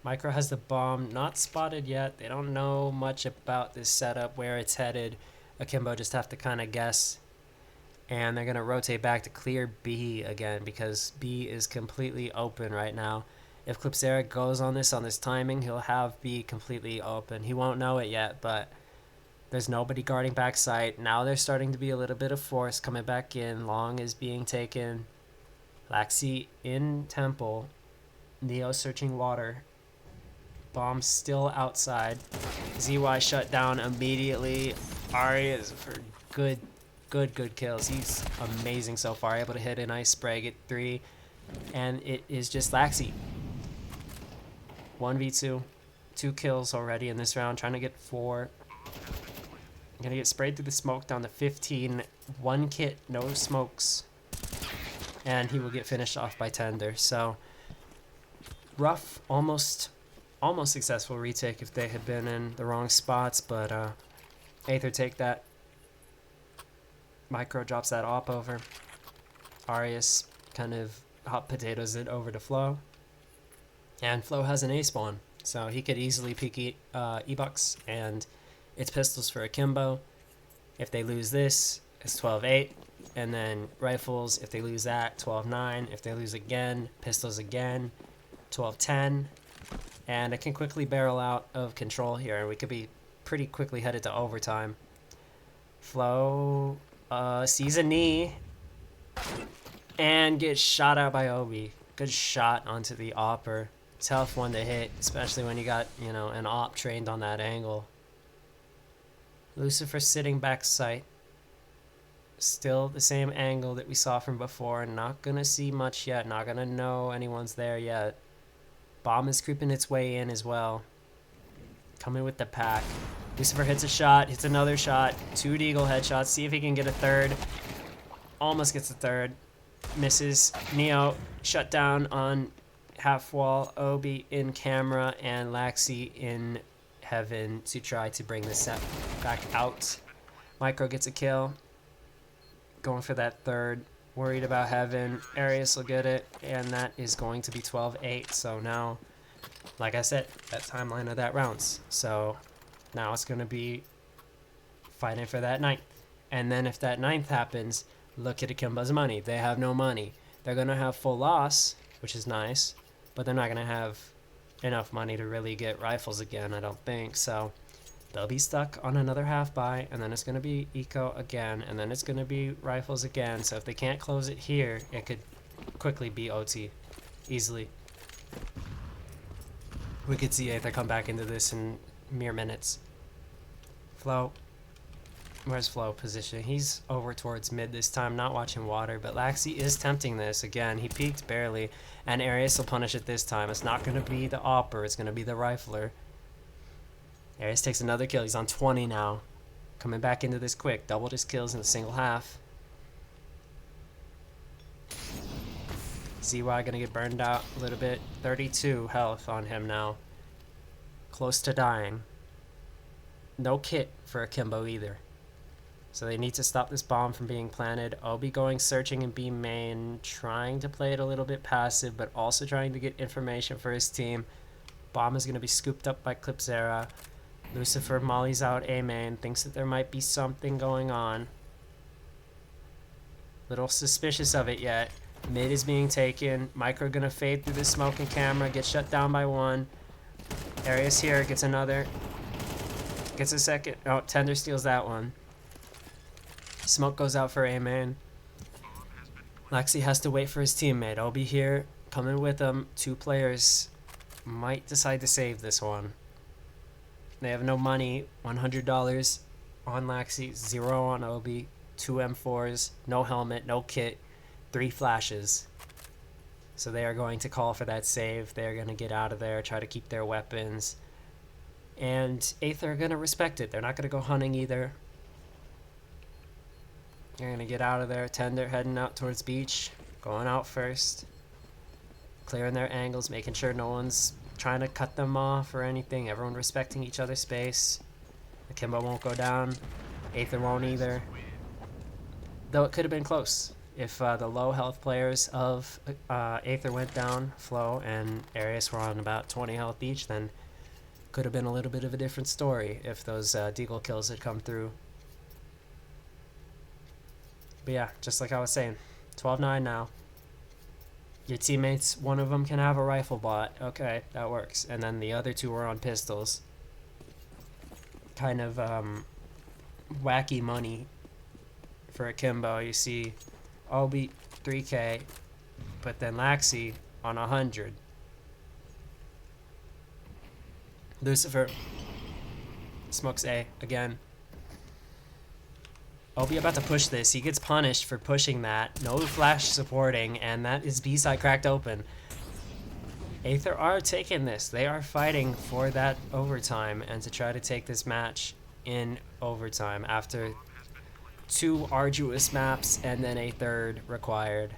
Micro has the bomb, not spotted yet. They don't know much about this setup, where it's headed. Akimbo just have to kind of guess. And they're going to rotate back to clear B again, because B is completely open right now. If Clipsera goes on this timing, he'll have B completely open. He won't know it yet, but there's nobody guarding backside. Now there's starting to be a little bit of force coming back in. Long is being taken. Laxi in temple. Neo searching water. Bomb still outside. ZY shut down immediately. Arius for good kills. He's amazing so far. Able to hit an ice spray, get 3. And it is just Laxi. 1v2. 2 kills already in this round. Trying to get 4. I'm gonna get sprayed through the smoke down to 15. 1 kit, no smokes. And he will get finished off by Tender. So rough, almost successful retake if they had been in the wrong spots, but Aether take that. Micro drops that op over. Arius kind of hot potatoes it over to Flo. And Flo has an A spawn, so he could easily peek E-Bucks, and it's pistols for Akimbo. If they lose this, it's 12-8. And then rifles, if they lose that, 12-9. If they lose again, pistols again, 12-10. And it can quickly barrel out of control here, and we could be pretty quickly headed to overtime. Flo sees a knee and gets shot out by Obi. Good shot onto the opper. Tough one to hit, especially when you got, you know, an op trained on that angle. Lucifer sitting back sight. Still the same angle that we saw from before. Not gonna see much yet. Not gonna know anyone's there yet. Bomb is creeping its way in as well. Coming with the pack. Lucifer hits a shot, hits another shot. 2 Deagle headshots. See if he can get a third. Almost gets a third. Misses. Neo shut down on half wall. Obi in camera, and Laxi in heaven to try to bring the set back out. Micro gets a kill. Going for that third. Worried about heaven. Arius will get it, and that is going to be 12-8. So now, like I said, that timeline of that rounds. So now it's going to be fighting for that 9th. And then if that 9th happens, look at Akimbo's money. They have no money. They're going to have full loss, which is nice, but they're not going to have enough money to really get rifles again, I don't think. So they'll be stuck on another half buy, and then it's going to be eco again, and then it's going to be rifles again. So if they can't close it here, it could quickly be OT easily. We could see Aether come back into this in mere minutes. Flo. Where's Flo position? He's over towards mid this time, not watching water, but Laxi is tempting this again. He peeked barely, and Arius will punish it this time. It's not going to be the opper, it's going to be the rifler. Arius takes another kill. He's on 20 now. Coming back into this quick. Doubled his kills in a single half. ZY gonna get burned out a little bit. 32 health on him now. Close to dying. No kit for Akimbo either. So they need to stop this bomb from being planted. Obi going searching in B main. Trying to play it a little bit passive, but also trying to get information for his team. Bomb is gonna be scooped up by Clipzera. Lucifer mollies out A main, thinks that there might be something going on. Little suspicious of it yet. Mid is being taken. Micro gonna fade through the smoke and camera, gets shut down by 1. Arius here, gets another. Gets a second. Oh, Tender steals that one. Smoke goes out for A main. Laxi has to wait for his teammate. Obi here, coming with him. 2 players might decide to save this one. They have no money. $100 on Laxi, 0 on Obi, 2 M4s, no helmet, no kit, 3 flashes. So they are going to call for that save. They are going to get out of there, try to keep their weapons. And Aether are going to respect it. They're not going to go hunting either. They're going to get out of there. Tender heading out towards beach, going out first. Clearing their angles, making sure no one's trying to cut them off or anything. Everyone respecting each other's space. Akimbo won't go down. Aether won't either. Though it could have been close. If the low health players of Aether went down, Flo and Arius were on about 20 health each, then could have been a little bit of a different story if those deagle kills had come through. But yeah, just like I was saying, 12-9 now. Your teammates, one of them can have a rifle bot. Okay, that works. And then the other 2 are on pistols. Kind of wacky money for Akimbo. You see Obi 3K, but then Laxi on 100. Lucifer smokes A again. Obi about to push this. He gets punished for pushing that. No flash supporting, and that is B side cracked open. Aether are taking this. They are fighting for that overtime and to try to take this match in overtime after 2 arduous maps and then a 3rd required.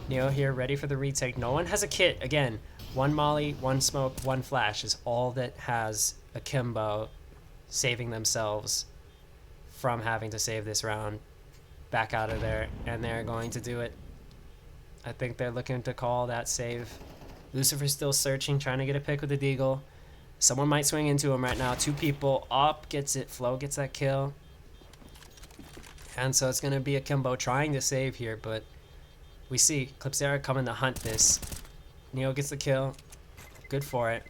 Neo here, ready for the retake. No one has a kit. Again, 1 molly, 1 smoke, 1 flash is all that has Akimbo saving themselves from having to save this round. Back out of there, and they're going to do it. I think they're looking to call that save. Lucifer's still searching, trying to get a pick with the deagle. Someone might swing into him right now. 2 people. Up gets it. Flo gets that kill. And so it's going to be Akimbo trying to save here, but we see Clipsera coming to hunt this. Neo gets the kill. Good for it.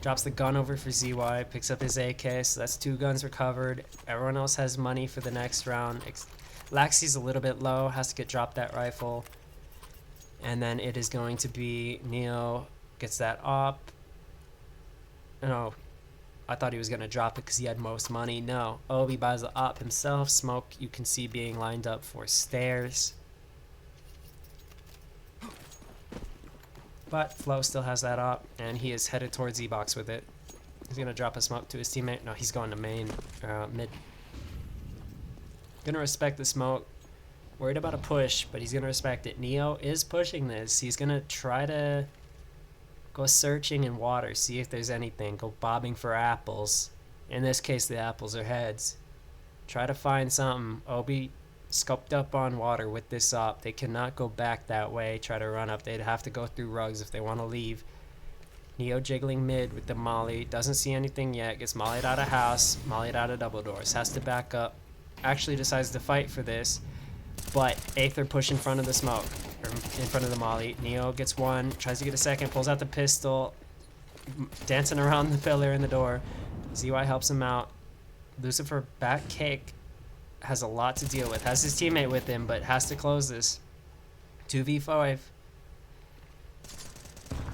Drops the gun over for ZY. Picks up his AK, so that's 2 guns recovered. Everyone else has money for the next round. Laxy's a little bit low. Has to get dropped that rifle. And then it is going to be Neo gets that op. No, I thought he was going to drop it because he had most money. No, Obi buys the op himself. Smoke you can see being lined up for stairs. But Flo still has that op, and he is headed towards E-Box with it. He's going to drop a smoke to his teammate. No, he's going to mid. Going to respect the smoke. Worried about a push, but he's going to respect it. Neo is pushing this. He's going to try to go searching in water, see if there's anything. Go bobbing for apples. In this case, the apples are heads. Try to find something. Obi scoped up on water with this op. They cannot go back that way, try to run up. They'd have to go through rugs if they want to leave. Neo jiggling mid with the molly. Doesn't see anything yet. Gets mollied out of house. Mollied out of double doors. Has to back up. Actually decides to fight for this. But Aether push in front of the smoke. Or in front of the molly. Neo gets 1. Tries to get a second. Pulls out the pistol. Dancing around the pillar in the door. ZY helps him out. Lucifer back cake. Has a lot to deal with. Has his teammate with him, but has to close this. 2v5.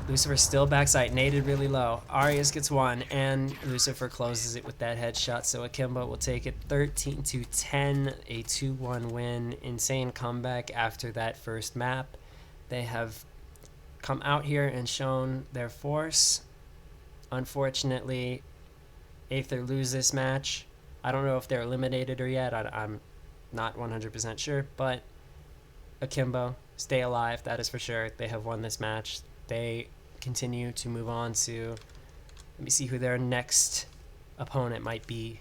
Lucifer still backside, naded really low. Arias gets 1, and Lucifer closes it with that headshot. So Akimbo will take it 13-10, a 2-1 win. Insane comeback after that first map. They have come out here and shown their force. Unfortunately, Aether lose this match. I don't know if they're eliminated or yet. I'm not 100% sure, but Akimbo, stay alive, that is for sure. They have won this match. They continue to move on to, let me see who their next opponent might be.